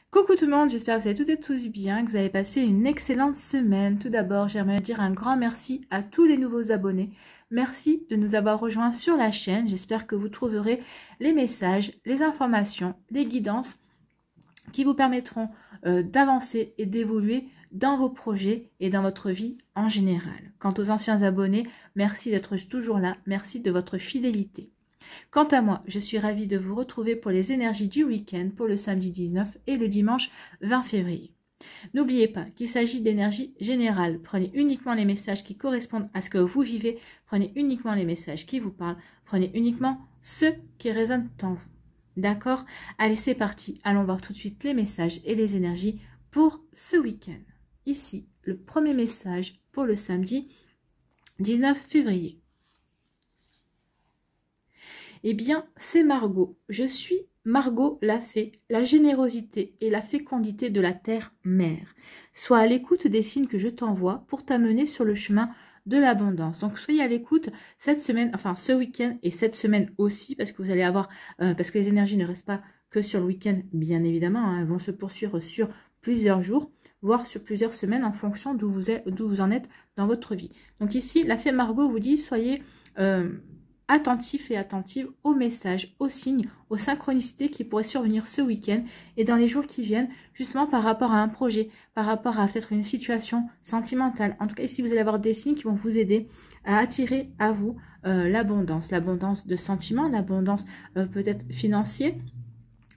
Coucou tout le monde, j'espère que vous allez toutes et tous bien, que vous avez passé une excellente semaine. Tout d'abord, j'aimerais dire un grand merci à tous les nouveaux abonnés. Merci de nous avoir rejoints sur la chaîne. J'espère que vous trouverez les messages, les informations, les guidances qui vous permettront d'avancer et d'évoluer dans vos projets et dans votre vie en général. Quant aux anciens abonnés, merci d'être toujours là, merci de votre fidélité. Quant à moi, je suis ravie de vous retrouver pour les énergies du week-end pour le samedi 19 et le dimanche 20 février. N'oubliez pas qu'il s'agit d'énergie générale. Prenez uniquement les messages qui correspondent à ce que vous vivez. Prenez uniquement les messages qui vous parlent. Prenez uniquement ceux qui résonnent en vous. D'accord? Allez, c'est parti. Allons voir tout de suite les messages et les énergies pour ce week-end. Ici, le premier message pour le samedi 19 février. Eh bien, c'est Margot. Je suis Margot la fée, la générosité et la fécondité de la terre-mère. Sois à l'écoute des signes que je t'envoie pour t'amener sur le chemin de l'abondance. Donc, soyez à l'écoute cette semaine, enfin ce week-end et cette semaine aussi, parce que vous allez avoir, parce que les énergies ne restent pas que sur le week-end, bien évidemment, hein, elles vont se poursuivre sur plusieurs jours, voire sur plusieurs semaines en fonction d'où vous en êtes dans votre vie. Donc ici, la fée Margot vous dit, soyez attentif et attentive aux messages, aux signes, aux synchronicités qui pourraient survenir ce week-end et dans les jours qui viennent, justement par rapport à un projet, par rapport à peut-être une situation sentimentale. En tout cas, ici, vous allez avoir des signes qui vont vous aider à attirer à vous l'abondance de sentiments, l'abondance peut-être financière.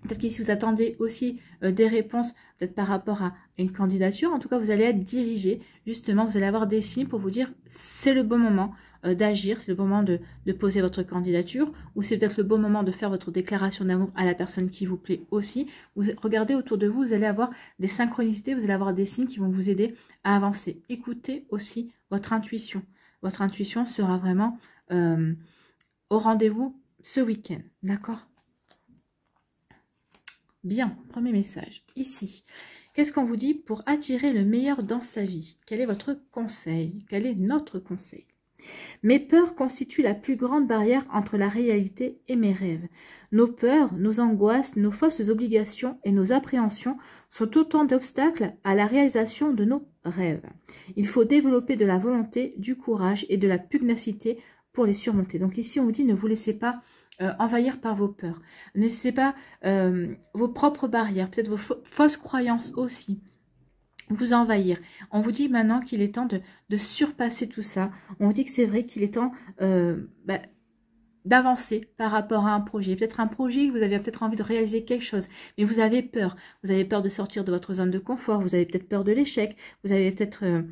Peut-être qu'ici, vous attendez aussi des réponses, peut-être par rapport à une candidature. En tout cas, vous allez être dirigé. Justement, vous allez avoir des signes pour vous dire c'est le bon moment d'agir, c'est le bon moment de poser votre candidature, ou c'est peut-être le bon moment de faire votre déclaration d'amour à la personne qui vous plaît aussi. Vous regardez autour de vous, vous allez avoir des synchronicités, vous allez avoir des signes qui vont vous aider à avancer. Écoutez aussi votre intuition. Votre intuition sera vraiment au rendez-vous ce week-end. D'accord ? Bien, premier message. Ici, qu'est-ce qu'on vous dit pour attirer le meilleur dans sa vie? Quel est votre conseil? Quel est notre conseil? Mes peurs constituent la plus grande barrière entre la réalité et mes rêves. Nos peurs, nos angoisses, nos fausses obligations et nos appréhensions sont autant d'obstacles à la réalisation de nos rêves. Il faut développer de la volonté, du courage et de la pugnacité pour les surmonter. Donc ici, on vous dit ne vous laissez pas envahir par vos peurs. Ne laissez pas vos propres barrières, peut-être vos fausses croyances aussi, vous envahir. On vous dit maintenant qu'il est temps de surpasser tout ça. On vous dit que c'est vrai qu'il est temps d'avancer par rapport à un projet. Peut-être un projet, vous avez peut-être envie de réaliser quelque chose, mais vous avez peur. Vous avez peur de sortir de votre zone de confort, vous avez peut-être peur de l'échec, vous avez peut-être...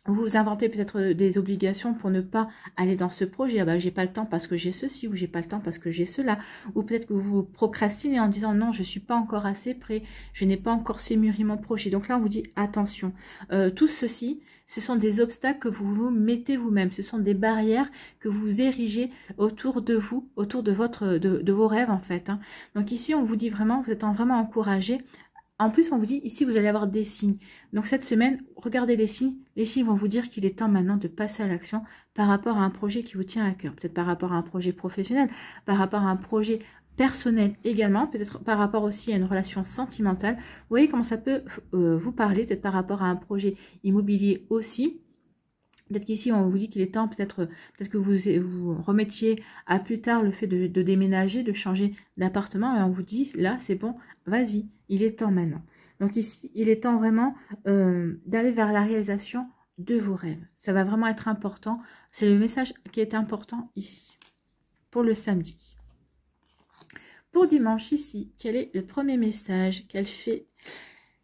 vous inventez peut-être des obligations pour ne pas aller dans ce projet. Ah bah, j'ai pas le temps parce que j'ai ceci, ou j'ai pas le temps parce que j'ai cela. Ou peut-être que vous procrastinez en disant non, je suis pas encore assez prêt, je n'ai pas encore fait mûrir mon projet. Donc là, on vous dit attention. Tout ceci, ce sont des obstacles que vous vous mettez vous-même. Ce sont des barrières que vous érigez autour de vous, autour de vos rêves en fait. Hein. Donc ici, on vous dit vraiment, vous êtes vraiment encouragé. En plus, on vous dit, ici, vous allez avoir des signes. Donc, cette semaine, regardez les signes. Les signes vont vous dire qu'il est temps maintenant de passer à l'action par rapport à un projet qui vous tient à cœur. Peut-être par rapport à un projet professionnel, par rapport à un projet personnel également, peut-être par rapport aussi à une relation sentimentale. Vous voyez comment ça peut vous parler, peut-être par rapport à un projet immobilier aussi. Peut-être qu'ici, on vous dit qu'il est temps, peut-être que vous remettiez à plus tard le fait de déménager, de changer d'appartement. Et on vous dit, là, c'est bon, vas-y, il est temps maintenant. Donc ici, il est temps vraiment d'aller vers la réalisation de vos rêves. Ça va vraiment être important. C'est le message qui est important ici, pour le samedi. Pour dimanche, ici, quel est le premier message qu'elle fait?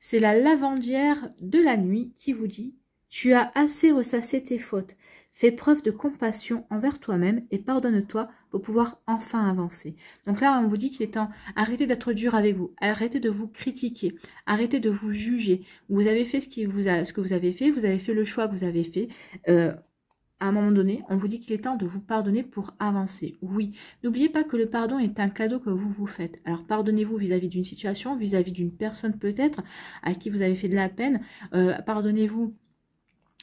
C'est la lavandière de la nuit qui vous dit: tu as assez ressassé tes fautes. Fais preuve de compassion envers toi-même et pardonne-toi pour pouvoir enfin avancer. Donc là, on vous dit qu'il est temps. Arrêtez d'être dur avec vous. Arrêtez de vous critiquer. Arrêtez de vous juger. Vous avez fait ce que vous avez fait. Vous avez fait le choix que vous avez fait. À un moment donné, on vous dit qu'il est temps de vous pardonner pour avancer. Oui, n'oubliez pas que le pardon est un cadeau que vous vous faites. Alors pardonnez-vous vis-à-vis d'une situation, vis-à-vis d'une personne peut-être à qui vous avez fait de la peine. Pardonnez-vous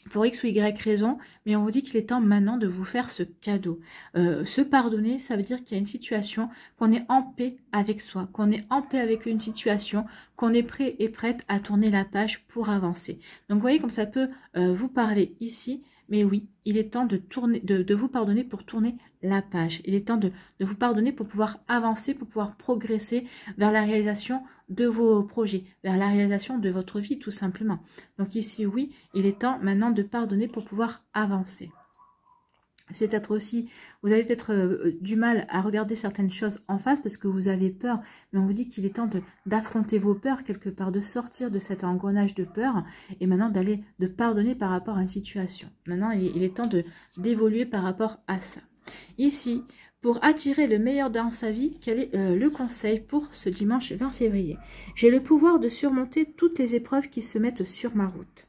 pour X ou Y raison, mais on vous dit qu'il est temps maintenant de vous faire ce cadeau. Se pardonner, ça veut dire qu'il y a une situation, qu'on est en paix avec soi, qu'on est en paix avec une situation, qu'on est prêt et prête à tourner la page pour avancer. Donc vous voyez comme ça peut vous parler ici, mais oui, il est temps de vous pardonner pour tourner la page. Il est temps de vous pardonner pour pouvoir avancer, pour pouvoir progresser vers la réalisation de vos projets, vers la réalisation de votre vie tout simplement. Donc ici, oui, il est temps maintenant de pardonner pour pouvoir avancer. C'est peut-être aussi, vous avez peut-être du mal à regarder certaines choses en face parce que vous avez peur, mais on vous dit qu'il est temps d'affronter vos peurs quelque part, de sortir de cet engrenage de peur et maintenant de pardonner par rapport à une situation. Maintenant, il est temps d'évoluer par rapport à ça. Ici, pour attirer le meilleur dans sa vie, quel est le conseil pour ce dimanche 20 février? J'ai le pouvoir de surmonter toutes les épreuves qui se mettent sur ma route.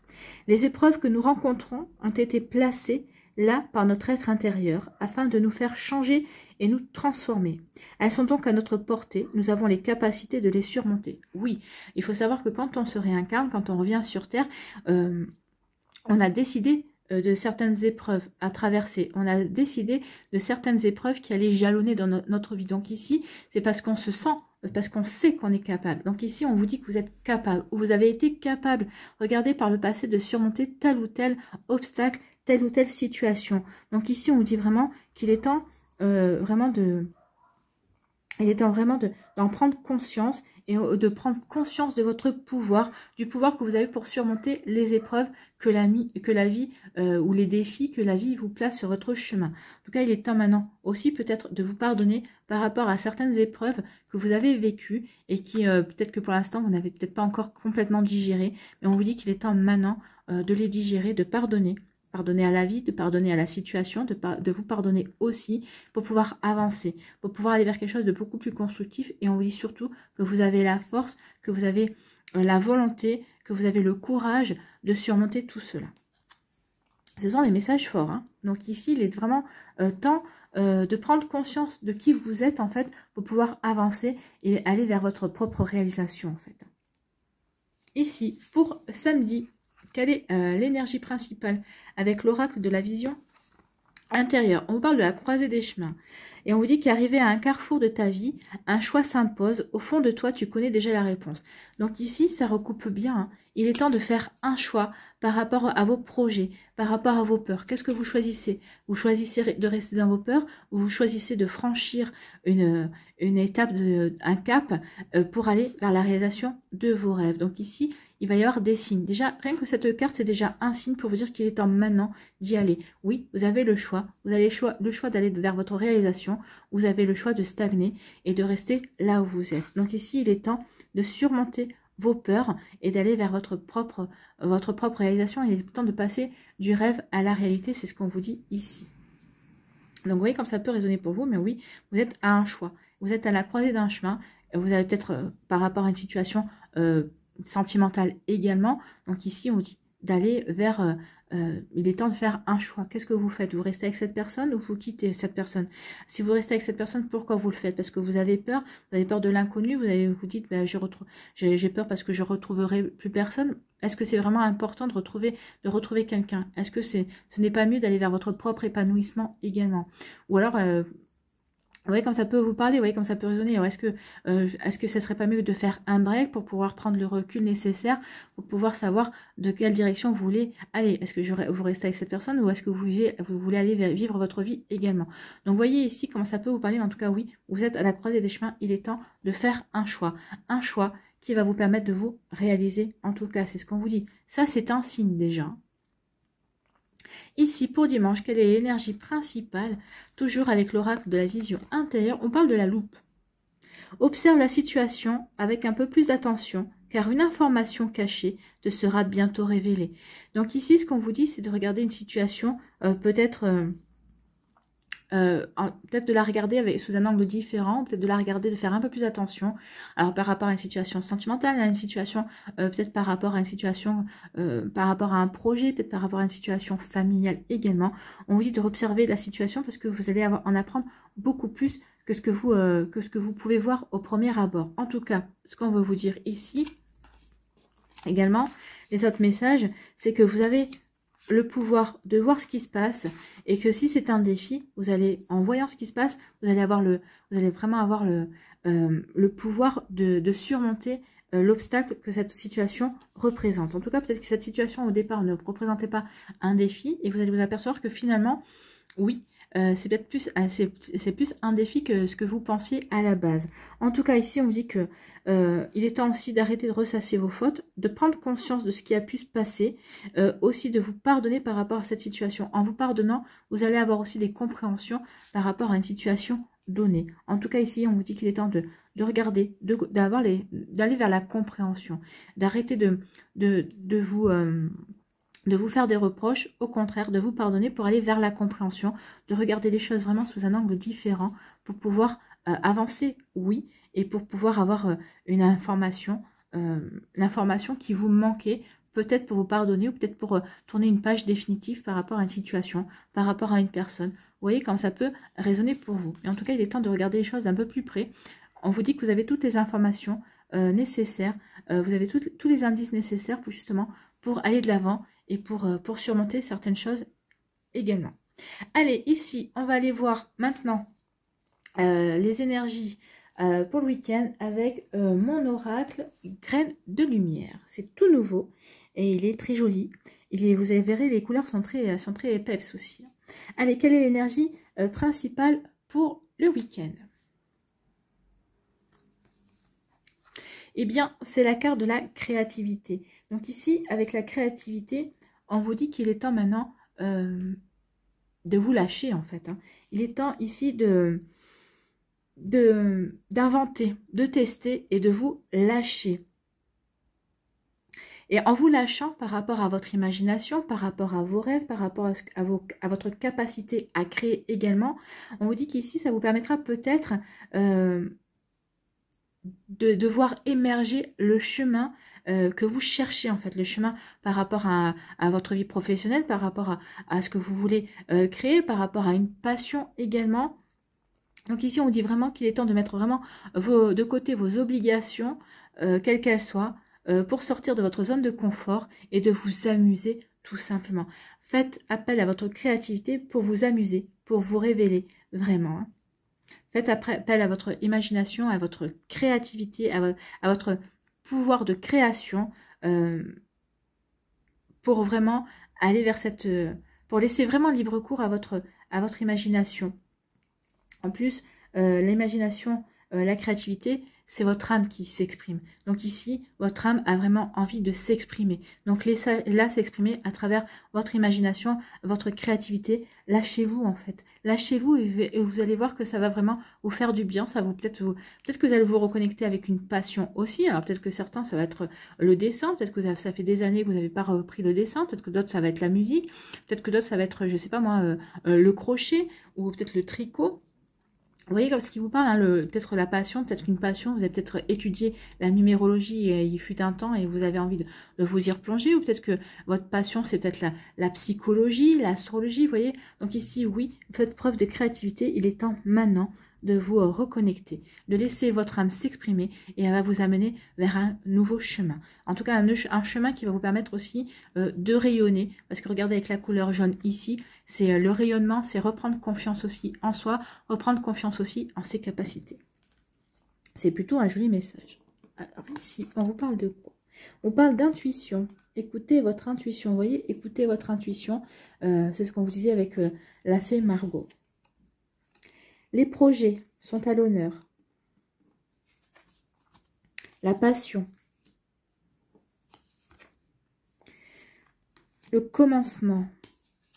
Les épreuves que nous rencontrons ont été placées là par notre être intérieur, afin de nous faire changer et nous transformer. Elles sont donc à notre portée, nous avons les capacités de les surmonter. Oui, il faut savoir que quand on se réincarne, quand on revient sur Terre, on a décidé de certaines épreuves à traverser. On a décidé de certaines épreuves qui allaient jalonner dans notre vie. Donc ici, c'est parce qu'on se sent, parce qu'on sait qu'on est capable. Donc ici, on vous dit que vous êtes capable, ou vous avez été capable, regardez par le passé, de surmonter tel ou tel obstacle, telle ou telle situation. Donc ici, on vous dit vraiment qu'il est temps vraiment d'en prendre conscience et de prendre conscience de votre pouvoir, du pouvoir que vous avez pour surmonter les épreuves que la vie ou les défis que la vie vous place sur votre chemin. En tout cas, il est temps maintenant aussi peut-être de vous pardonner par rapport à certaines épreuves que vous avez vécues et qui peut-être que pour l'instant vous n'avez peut-être pas encore complètement digéré, mais on vous dit qu'il est temps maintenant de les digérer, de pardonner. Pardonner à la vie, de pardonner à la situation, de vous pardonner aussi pour pouvoir avancer, pour pouvoir aller vers quelque chose de beaucoup plus constructif. Et on vous dit surtout que vous avez la force, que vous avez la volonté, que vous avez le courage de surmonter tout cela. Ce sont des messages forts, hein. Donc ici, il est vraiment temps de prendre conscience de qui vous êtes en fait pour pouvoir avancer et aller vers votre propre réalisation en fait. Ici, pour samedi, quelle est l'énergie principale avec l'oracle de la vision intérieure? On vous parle de la croisée des chemins. Et on vous dit qu'arrivé à un carrefour de ta vie, un choix s'impose. Au fond de toi, tu connais déjà la réponse. Donc ici, ça recoupe bien. Hein. Il est temps de faire un choix par rapport à vos projets, par rapport à vos peurs. Qu'est-ce que vous choisissez? Vous choisissez de rester dans vos peurs ou vous choisissez de franchir une étape, un cap pour aller vers la réalisation de vos rêves. Donc ici, il va y avoir des signes. Déjà, rien que cette carte, c'est déjà un signe pour vous dire qu'il est temps maintenant d'y aller. Oui, vous avez le choix. Vous avez le choix d'aller vers votre réalisation. Vous avez le choix de stagner et de rester là où vous êtes. Donc ici, il est temps de surmonter vos peurs et d'aller vers votre propre réalisation. Il est temps de passer du rêve à la réalité. C'est ce qu'on vous dit ici. Donc vous voyez comme ça peut résonner pour vous. Mais oui, vous êtes à un choix. Vous êtes à la croisée d'un chemin. Vous avez peut-être par rapport à une situation sentimentale également. Donc ici, on vous dit d'aller vers... il est temps de faire un choix. Qu'est-ce que vous faites? Vous restez avec cette personne ou vous quittez cette personne? Si vous restez avec cette personne, pourquoi vous le faites? Parce que vous avez peur de l'inconnu, vous dites ben, j'ai peur parce que je retrouverai plus personne. Est-ce que c'est vraiment important de retrouver quelqu'un? Est-ce que ce n'est pas mieux d'aller vers votre propre épanouissement également? Ou alors... vous voyez comme ça peut vous parler, vous voyez comme ça peut résonner. Est-ce que ça serait pas mieux de faire un break pour pouvoir prendre le recul nécessaire pour pouvoir savoir de quelle direction vous voulez aller? Est-ce que vous restez avec cette personne ou est-ce que vous voulez aller vivre votre vie également? Donc vous voyez ici comment ça peut vous parler. En tout cas oui, vous êtes à la croisée des chemins. Il est temps de faire un choix qui va vous permettre de vous réaliser. En tout cas, c'est ce qu'on vous dit. Ça, c'est un signe déjà. Ici, pour dimanche, quelle est l'énergie principale? Toujours avec l'oracle de la vision intérieure, on parle de la loupe. Observe la situation avec un peu plus d'attention, car une information cachée te sera bientôt révélée. Donc ici, ce qu'on vous dit, c'est de regarder une situation, peut-être de la regarder sous un angle différent, peut-être de la regarder, de faire un peu plus attention. Alors par rapport à une situation sentimentale, à une situation, peut-être par rapport à une situation, par rapport à un projet, peut-être par rapport à une situation familiale également. On vous dit de observer la situation parce que vous allez en apprendre beaucoup plus que ce que vous pouvez voir au premier abord. En tout cas, ce qu'on veut vous dire ici, également, les autres messages, c'est que vous avez le pouvoir de voir ce qui se passe et que si c'est un défi, vous allez, en voyant ce qui se passe, vous allez vraiment avoir le pouvoir de surmonter l'obstacle que cette situation représente. En tout cas, peut-être que cette situation au départ ne représentait pas un défi et vous allez vous apercevoir que finalement, oui, c'est peut-être plus, c'est plus un défi que ce que vous pensiez à la base. En tout cas, ici, on vous dit que il est temps aussi d'arrêter de ressasser vos fautes, de prendre conscience de ce qui a pu se passer, aussi de vous pardonner par rapport à cette situation. En vous pardonnant, vous allez avoir aussi des compréhensions par rapport à une situation donnée. En tout cas, ici, on vous dit qu'il est temps de regarder, d'aller vers la compréhension, d'arrêter de vous faire des reproches, au contraire, de vous pardonner pour aller vers la compréhension, de regarder les choses vraiment sous un angle différent pour pouvoir avancer, oui, et pour pouvoir avoir l'information qui vous manquait, peut-être pour vous pardonner ou peut-être pour tourner une page définitive par rapport à une situation, par rapport à une personne. Vous voyez comme ça peut résonner pour vous. Et en tout cas, il est temps de regarder les choses d'un peu plus près. On vous dit que vous avez toutes les informations nécessaires, vous avez tous les indices nécessaires pour justement pour aller de l'avant et pour surmonter certaines choses également. Allez, ici, on va aller voir maintenant les énergies pour le week-end avec mon oracle Graine de Lumière. C'est tout nouveau et il est très joli. Vous allez verrez, les couleurs sont très peps aussi. Allez, quelle est l'énergie principale pour le week-end? Eh bien, c'est la carte de la créativité. Donc ici, avec la créativité, on vous dit qu'il est temps maintenant de vous lâcher, en fait. Hein. Il est temps ici d'inventer, de tester et de vous lâcher. Et en vous lâchant par rapport à votre imagination, par rapport à vos rêves, par rapport à votre capacité à créer également, on vous dit qu'ici, ça vous permettra peut-être de voir émerger le chemin que vous cherchez, en fait, le chemin par rapport à votre vie professionnelle, par rapport à ce que vous voulez créer, par rapport à une passion également. Donc ici, on dit vraiment qu'il est temps de mettre vraiment de côté vos obligations, quelles qu'elles soient, pour sortir de votre zone de confort et de vous amuser tout simplement. Faites appel à votre créativité pour vous amuser, pour vous révéler vraiment. Hein. Faites appel à votre imagination, à votre créativité, à votre pouvoir de création pour vraiment aller vers pour laisser vraiment libre cours à votre imagination. En plus, l'imagination, la créativité, c'est votre âme qui s'exprime. Donc ici, votre âme a vraiment envie de s'exprimer. Donc laissez-la s'exprimer à travers votre imagination, votre créativité. Lâchez-vous en fait. Lâchez-vous et vous allez voir que ça va vraiment vous faire du bien. Ça vous peut-être que vous allez vous reconnecter avec une passion aussi. Alors peut-être que certains, ça va être le dessin. Peut-être que ça fait des années que vous n'avez pas repris le dessin. Peut-être que d'autres, ça va être la musique. Peut-être que d'autres, ça va être, je sais pas moi, le crochet ou peut-être le tricot. Vous voyez comme ce qui vous parle, hein, peut-être la passion, peut-être une passion, vous avez peut-être étudié la numérologie il fut un temps et vous avez envie de vous y replonger, ou peut-être que votre passion c'est peut-être la psychologie, l'astrologie, vous voyez. Donc ici, oui, faites preuve de créativité, il est temps maintenant de vous reconnecter, de laisser votre âme s'exprimer et elle va vous amener vers un nouveau chemin. En tout cas, un chemin qui va vous permettre aussi de rayonner, parce que regardez avec la couleur jaune ici, c'est le rayonnement, c'est reprendre confiance aussi en soi, reprendre confiance aussi en ses capacités. C'est plutôt un joli message. Alors ici, on vous parle de quoi? On parle d'intuition. Écoutez votre intuition, vous voyez, écoutez votre intuition. C'est ce qu'on vous disait avec la fée Margot. Les projets sont à l'honneur. La passion. Le commencement.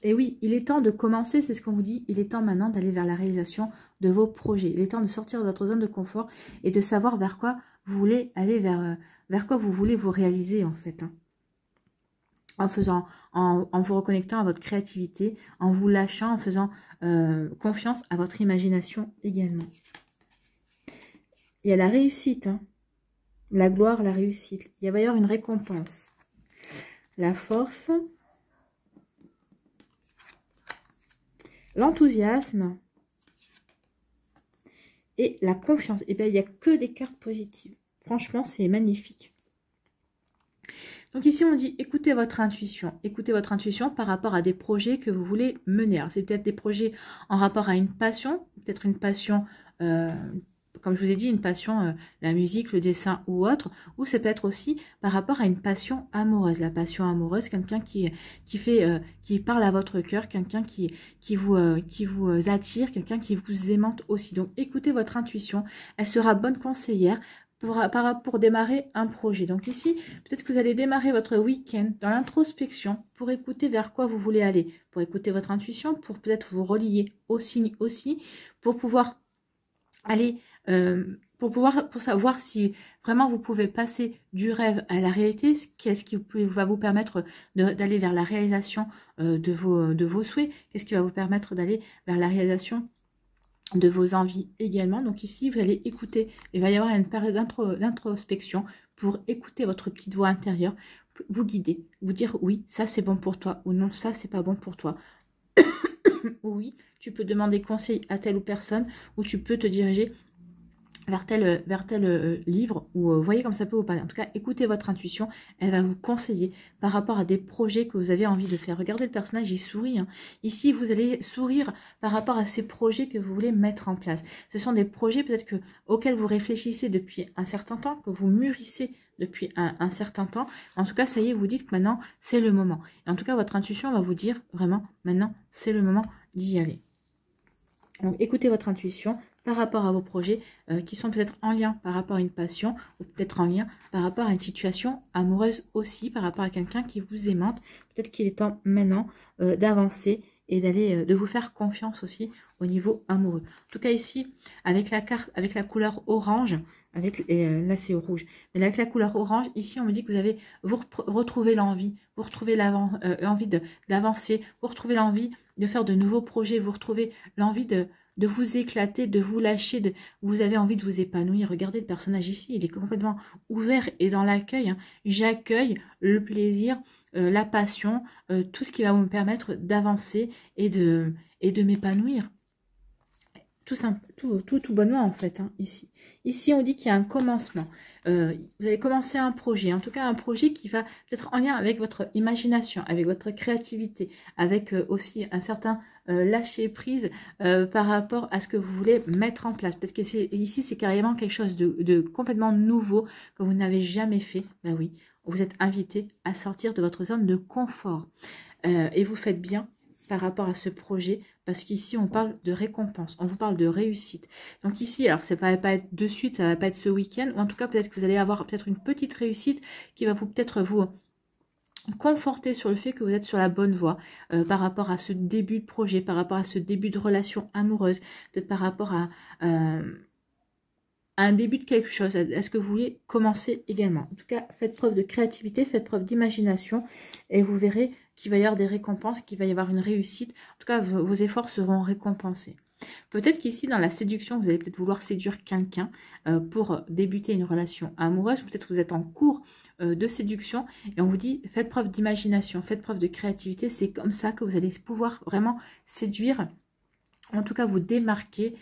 Et oui, il est temps de commencer, c'est ce qu'on vous dit. Il est temps maintenant d'aller vers la réalisation de vos projets. Il est temps de sortir de votre zone de confort et de savoir vers quoi vous voulez aller, vers quoi vous voulez vous réaliser en fait. Hein. En vous reconnectant à votre créativité, en vous lâchant, en faisant confiance à votre imagination également. Il y a la réussite, hein. La gloire, la réussite. Il va y avoir une récompense. La force, l'enthousiasme et la confiance. Et bien, il n'y a que des cartes positives. Franchement, c'est magnifique. Donc ici, on dit écoutez votre intuition. Écoutez votre intuition par rapport à des projets que vous voulez mener. Alors, c'est peut-être des projets en rapport à une passion, peut-être une passion, comme je vous ai dit, une passion, la musique, le dessin ou autre, ou c'est peut-être aussi par rapport à une passion amoureuse. La passion amoureuse, quelqu'un qui parle à votre cœur, quelqu'un qui vous attire, quelqu'un qui vous aimante aussi. Donc, écoutez votre intuition. Elle sera bonne conseillère pour démarrer un projet. Donc ici, peut-être que vous allez démarrer votre week-end dans l'introspection pour écouter vers quoi vous voulez aller, pour écouter votre intuition, pour peut-être vous relier au signe aussi, pour pouvoir aller, pour savoir si vraiment vous pouvez passer du rêve à la réalité, qu'est-ce qui va vous permettre d'aller vers la réalisation de vos souhaits, qu'est-ce qui va vous permettre d'aller vers la réalisation de vos envies également. Donc ici, vous allez écouter, il va y avoir une période d'introspection pour écouter votre petite voix intérieure, vous guider, vous dire oui, ça c'est bon pour toi, ou non, ça c'est pas bon pour toi. Oui, tu peux demander conseil à telle ou personne, ou tu peux te diriger vers tel livre, ou voyez comme ça peut vous parler. En tout cas, écoutez votre intuition, elle va vous conseiller par rapport à des projets que vous avez envie de faire. Regardez le personnage, il sourit. Hein. Ici, vous allez sourire par rapport à ces projets que vous voulez mettre en place. Ce sont des projets peut-être auxquels vous réfléchissez depuis un certain temps, que vous mûrissez depuis un certain temps. En tout cas, ça y est, vous dites que maintenant, c'est le moment. Et en tout cas, votre intuition va vous dire vraiment, maintenant, c'est le moment d'y aller. Donc, écoutez votre intuition par rapport à vos projets qui sont peut-être en lien par rapport à une passion ou peut-être en lien par rapport à une situation amoureuse aussi, par rapport à quelqu'un qui vous aimante. Peut-être qu'il est temps maintenant d'avancer et de vous faire confiance aussi au niveau amoureux. En tout cas ici, avec la carte, avec la couleur orange, là c'est rouge, mais avec la couleur orange, ici on me dit que vous retrouvez l'envie, vous retrouvez l'envie d'avancer, vous retrouvez l'envie de faire de nouveaux projets, vous retrouvez l'envie de vous éclater, de vous lâcher, vous avez envie de vous épanouir. Regardez le personnage ici, il est complètement ouvert et dans l'accueil. Hein. J'accueille le plaisir, la passion, tout ce qui va me permettre d'avancer et de m'épanouir. Tout bonnement en fait, hein, ici. Ici, on dit qu'il y a un commencement. Vous allez commencer un projet, en tout cas un projet qui va peut-être en lien avec votre imagination, avec votre créativité, avec aussi un certain lâcher-prise par rapport à ce que vous voulez mettre en place. Peut-être que ici, c'est carrément quelque chose de complètement nouveau que vous n'avez jamais fait. Ben oui, vous êtes invité à sortir de votre zone de confort. Et vous faites bien par rapport à ce projet, parce qu'ici on parle de récompense, on vous parle de réussite. Donc ici, alors ça ne va pas être de suite, ça ne va pas être ce week-end, ou en tout cas peut-être que vous allez avoir peut-être une petite réussite qui va peut-être vous conforter sur le fait que vous êtes sur la bonne voie par rapport à ce début de projet, par rapport à ce début de relation amoureuse, peut-être par rapport à un début de quelque chose. Est-ce que vous voulez commencer également? En tout cas, faites preuve de créativité, faites preuve d'imagination et vous verrez qu'il va y avoir des récompenses, qu'il va y avoir une réussite. En tout cas, vos efforts seront récompensés. Peut-être qu'ici, dans la séduction, vous allez peut-être vouloir séduire quelqu'un pour débuter une relation amoureuse. Peut-être que vous êtes en cours de séduction et on vous dit, faites preuve d'imagination, faites preuve de créativité. C'est comme ça que vous allez pouvoir vraiment séduire, en tout cas vous démarquer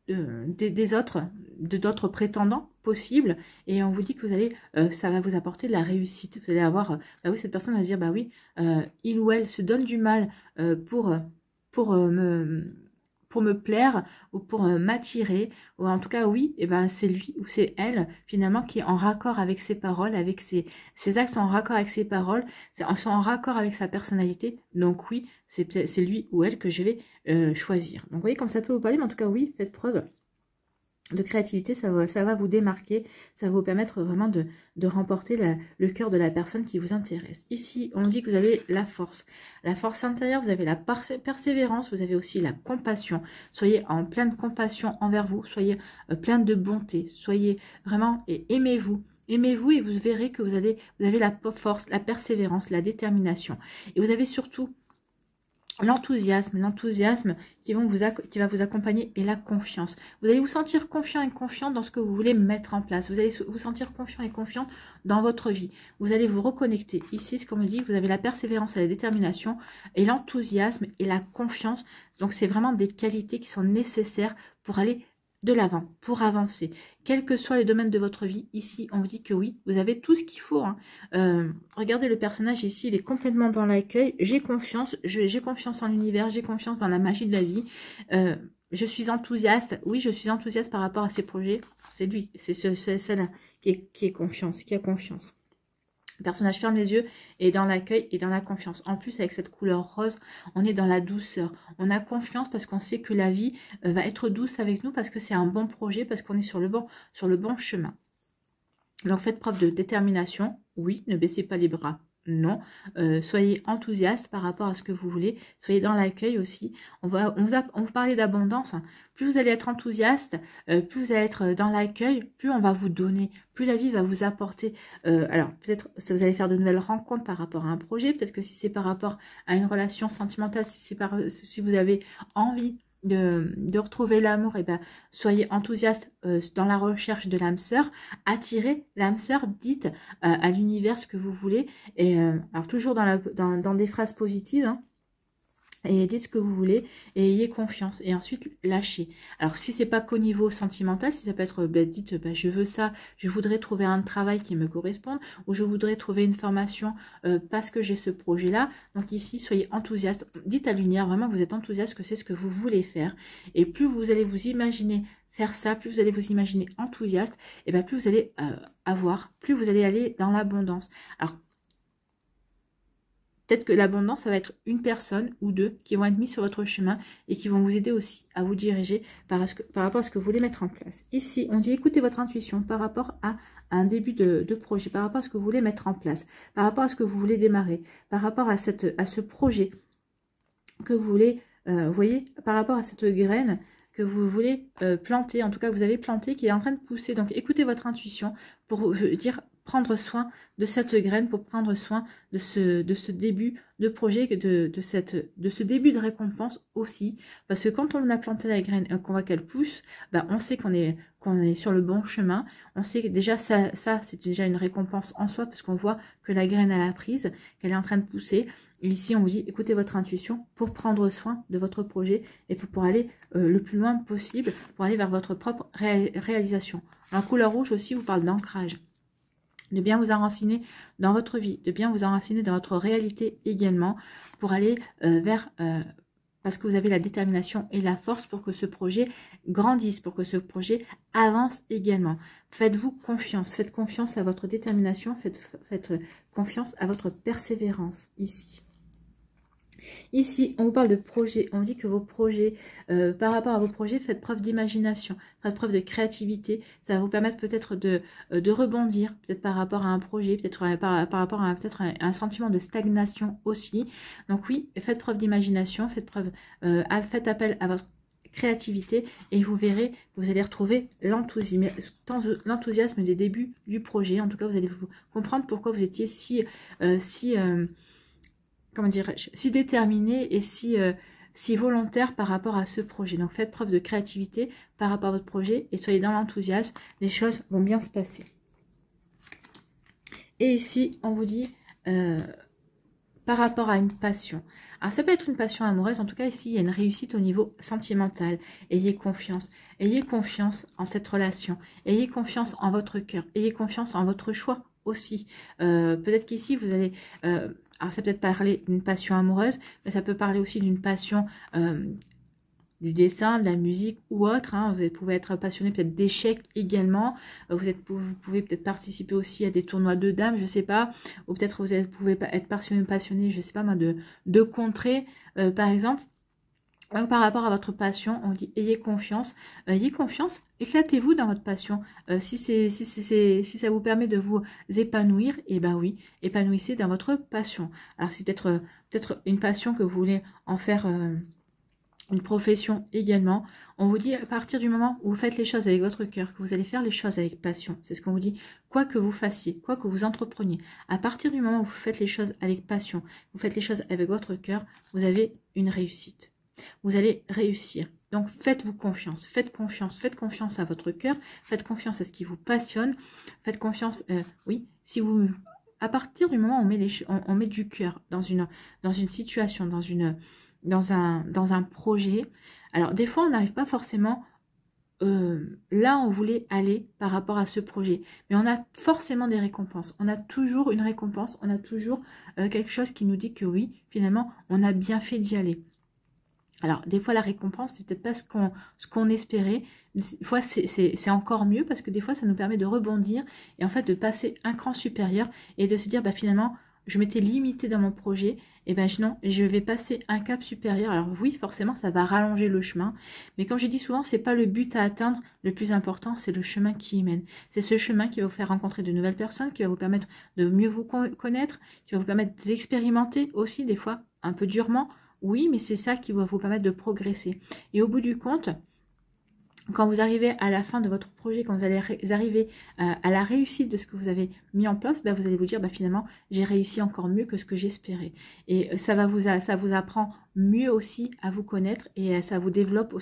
d'autres prétendants possibles, et on vous dit que vous allez, ça va vous apporter de la réussite. Vous allez avoir, bah oui, cette personne va se dire, bah oui, il ou elle se donne du mal pour me plaire ou pour m'attirer, ou en tout cas oui, et ben c'est lui ou c'est elle finalement qui est en raccord avec ses paroles, avec ses actes sont en raccord avec ses paroles, sont en raccord avec sa personnalité. Donc oui, c'est lui ou elle que je vais choisir. Donc vous voyez comme ça peut vous parler, mais en tout cas oui, faites preuve de créativité, ça va vous démarquer, ça va vous permettre vraiment de remporter le cœur de la personne qui vous intéresse. Ici, on dit que vous avez la force intérieure, vous avez la persévérance, vous avez aussi la compassion. Soyez en pleine compassion envers vous, soyez plein de bonté, soyez vraiment, et aimez-vous. Aimez-vous et vous verrez que vous avez la force, la persévérance, la détermination. Et vous avez surtout l'enthousiasme qui va vous accompagner, et la confiance. Vous allez vous sentir confiant et confiante dans ce que vous voulez mettre en place. Vous allez vous sentir confiant et confiante dans votre vie. Vous allez vous reconnecter. Ici, ce qu'on me dit, vous avez la persévérance et la détermination et l'enthousiasme et la confiance. Donc, c'est vraiment des qualités qui sont nécessaires pour aller de l'avant, pour avancer. quel que soit le domaine de votre vie, ici, on vous dit que oui, vous avez tout ce qu'il faut. Hein. Regardez le personnage ici, il est complètement dans l'accueil. J'ai confiance en l'univers, j'ai confiance dans la magie de la vie. Je suis enthousiaste. Oui, je suis enthousiaste par rapport à ces projets. C'est lui, c'est celle-là qui a confiance. Le personnage ferme les yeux et dans l'accueil et dans la confiance. En plus, avec cette couleur rose, on est dans la douceur. On a confiance parce qu'on sait que la vie va être douce avec nous, parce que c'est un bon projet, parce qu'on est sur le bon chemin. Donc, faites preuve de détermination. Oui, ne baissez pas les bras. Non, soyez enthousiaste par rapport à ce que vous voulez. Soyez dans l'accueil aussi. On vous parlait d'abondance. Hein. Plus vous allez être enthousiaste, plus vous allez être dans l'accueil, plus on va vous donner, plus la vie va vous apporter. Alors, peut-être que vous allez faire de nouvelles rencontres par rapport à un projet. Peut-être que si c'est par rapport à une relation sentimentale, si vous avez envie de retrouver l'amour, et ben soyez enthousiaste dans la recherche de l'âme sœur, attirez l'âme sœur, dites à l'univers ce que vous voulez, et alors toujours dans des phrases positives, hein, et dites ce que vous voulez et ayez confiance, et ensuite lâchez. Alors si c'est pas qu'au niveau sentimental, si ça peut être dites je veux ça, je voudrais trouver un travail qui me corresponde, ou je voudrais trouver une formation parce que j'ai ce projet là. Donc ici soyez enthousiaste, dites à l'univers vraiment que vous êtes enthousiaste, que c'est ce que vous voulez faire, et plus vous allez vous imaginer faire ça, plus vous allez vous imaginer enthousiaste, et bien plus vous allez plus vous allez aller dans l'abondance. Alors peut-être que l'abondance, ça va être une personne ou deux qui vont être mis sur votre chemin et qui vont vous aider aussi à vous diriger par rapport à ce que vous voulez mettre en place. Ici, on dit écoutez votre intuition par rapport à un début de projet, par rapport à ce que vous voulez mettre en place, par rapport à ce que vous voulez démarrer, par rapport à ce projet que vous voulez, vous voyez, par rapport à cette graine que vous voulez planter, en tout cas que vous avez planté, qui est en train de pousser. Donc écoutez votre intuition pour dire prendre soin de cette graine, pour prendre soin de ce début de projet, de ce début de récompense aussi. Parce que quand on a planté la graine et qu'on voit qu'elle pousse, ben on sait qu'on est sur le bon chemin. On sait que déjà ça c'est déjà une récompense en soi, parce qu'on voit que la graine elle a prise, qu'elle est en train de pousser. Et ici on vous dit écoutez votre intuition pour prendre soin de votre projet et pour aller le plus loin possible, pour aller vers votre propre réalisation. La couleur rouge aussi vous parle d'ancrage, de bien vous enraciner dans votre vie, de bien vous enraciner dans votre réalité également, pour aller parce que vous avez la détermination et la force pour que ce projet grandisse, pour que ce projet avance également. Faites-vous confiance, faites confiance à votre détermination, faites confiance à votre persévérance ici. Ici, on vous parle de projets, on dit que vos projets, par rapport à vos projets, faites preuve d'imagination, faites preuve de créativité, ça va vous permettre peut-être de rebondir, peut-être par rapport à un projet, peut-être par rapport à un sentiment de stagnation aussi. Donc oui, faites preuve d'imagination, faites appel à votre créativité et vous verrez que vous allez retrouver l'enthousiasme des débuts du projet. En tout cas, vous allez vous comprendre pourquoi vous étiez comment dirais-je, si déterminé et si volontaire par rapport à ce projet. Donc faites preuve de créativité par rapport à votre projet et soyez dans l'enthousiasme, les choses vont bien se passer. Et ici, on vous dit par rapport à une passion. Alors ça peut être une passion amoureuse, en tout cas ici il y a une réussite au niveau sentimental. Ayez confiance en cette relation, ayez confiance en votre cœur, ayez confiance en votre choix aussi. Peut-être qu'ici vous allez... alors ça peut être parler d'une passion amoureuse, mais ça peut parler aussi d'une passion du dessin, de la musique ou autre. Hein. Vous pouvez être passionné peut-être d'échecs également. Vous pouvez peut-être participer aussi à des tournois de dames, je sais pas. Ou peut-être vous pouvez être passionné, je sais pas moi, de contrées, par exemple. Donc, par rapport à votre passion, on dit ayez confiance, éclatez-vous dans votre passion. Si ça vous permet de vous épanouir, et ben oui, épanouissez dans votre passion. Alors c'est peut-être une passion que vous voulez en faire une profession également. On vous dit à partir du moment où vous faites les choses avec votre cœur, que vous allez faire les choses avec passion. C'est ce qu'on vous dit. Quoi que vous fassiez, quoi que vous entrepreniez, à partir du moment où vous faites les choses avec passion, vous faites les choses avec votre cœur, vous avez une réussite. Vous allez réussir. Donc faites-vous confiance, faites confiance à votre cœur, faites confiance à ce qui vous passionne, faites confiance, oui, à partir du moment où on met du cœur dans une situation, dans un projet. Alors des fois on n'arrive pas forcément là on voulait aller par rapport à ce projet. Mais on a forcément des récompenses. On a toujours une récompense, on a toujours quelque chose qui nous dit que oui, finalement, on a bien fait d'y aller. Alors, des fois, la récompense, c'est peut-être pas ce qu'on espérait. Des fois, c'est encore mieux parce que des fois, ça nous permet de rebondir et en fait, de passer un cran supérieur et de se dire, bah, finalement, je m'étais limitée dans mon projet. Et ben non, je vais passer un cap supérieur. Alors oui, forcément, ça va rallonger le chemin. Mais comme je dis souvent, c'est pas le but à atteindre. Le plus important, c'est le chemin qui y mène. C'est ce chemin qui va vous faire rencontrer de nouvelles personnes, qui va vous permettre de mieux vous connaître, qui va vous permettre d'expérimenter aussi, des fois, un peu durement. Oui, mais c'est ça qui va vous permettre de progresser. Et au bout du compte, quand vous arrivez à la fin de votre projet, quand vous allez arriver à la réussite de ce que vous avez mis en place, ben vous allez vous dire, ben finalement, j'ai réussi encore mieux que ce que j'espérais. Et ça vous apprend mieux aussi à vous connaître et ça développe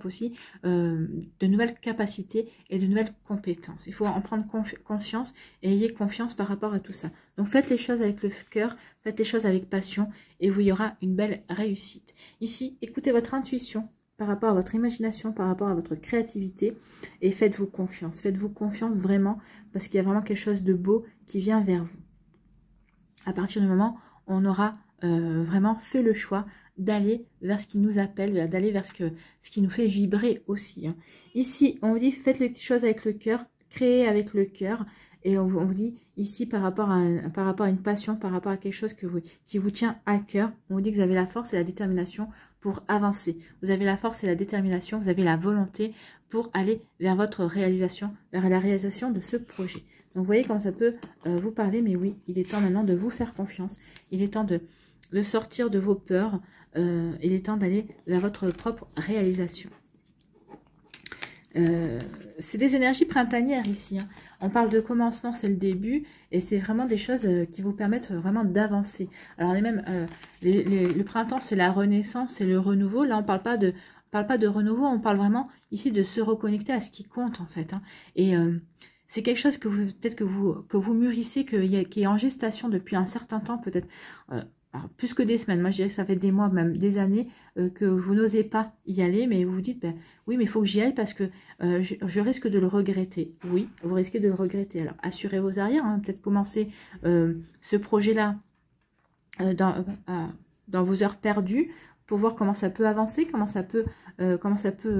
aussi de nouvelles capacités et de nouvelles compétences. Il faut en prendre conscience et ayez confiance par rapport à tout ça. Donc faites les choses avec le cœur, faites les choses avec passion et il y aura une belle réussite. Ici, écoutez votre intuition par rapport à votre imagination, par rapport à votre créativité et faites-vous confiance. Faites-vous confiance vraiment parce qu'il y a vraiment quelque chose de beau qui vient vers vous. À partir du moment où on aura vraiment fait le choix d'aller vers ce qui nous appelle, d'aller vers ce qui nous fait vibrer aussi. Hein. Ici, on vous dit faites les choses avec le cœur, créez avec le cœur. Et on vous dit ici par rapport à une passion, par rapport à quelque chose qui vous tient à cœur, on vous dit que vous avez la force et la détermination pour avancer. Vous avez la force et la détermination, vous avez la volonté pour aller vers votre réalisation, vers la réalisation de ce projet. Donc vous voyez comment ça peut vous parler, mais oui, il est temps maintenant de vous faire confiance. Il est temps de sortir de vos peurs. Il est temps d'aller vers votre propre réalisation. C'est des énergies printanières ici. Hein. On parle de commencement, c'est le début, et c'est vraiment des choses qui vous permettent vraiment d'avancer. Alors le printemps, c'est la renaissance, c'est le renouveau. Là, on parle pas de renouveau, on parle vraiment ici de se reconnecter à ce qui compte en fait. Hein. Et c'est quelque chose que peut-être que vous mûrissez, qui est en gestation depuis un certain temps, peut-être. Alors, plus que des semaines, moi je dirais que ça fait des mois, même des années, que vous n'osez pas y aller, mais vous vous dites, ben, oui, mais il faut que j'y aille parce que je risque de le regretter. Oui, vous risquez de le regretter. Alors, assurez vos arrières, hein, peut-être commencer ce projet-là dans vos heures perdues pour voir comment ça peut avancer, comment ça peut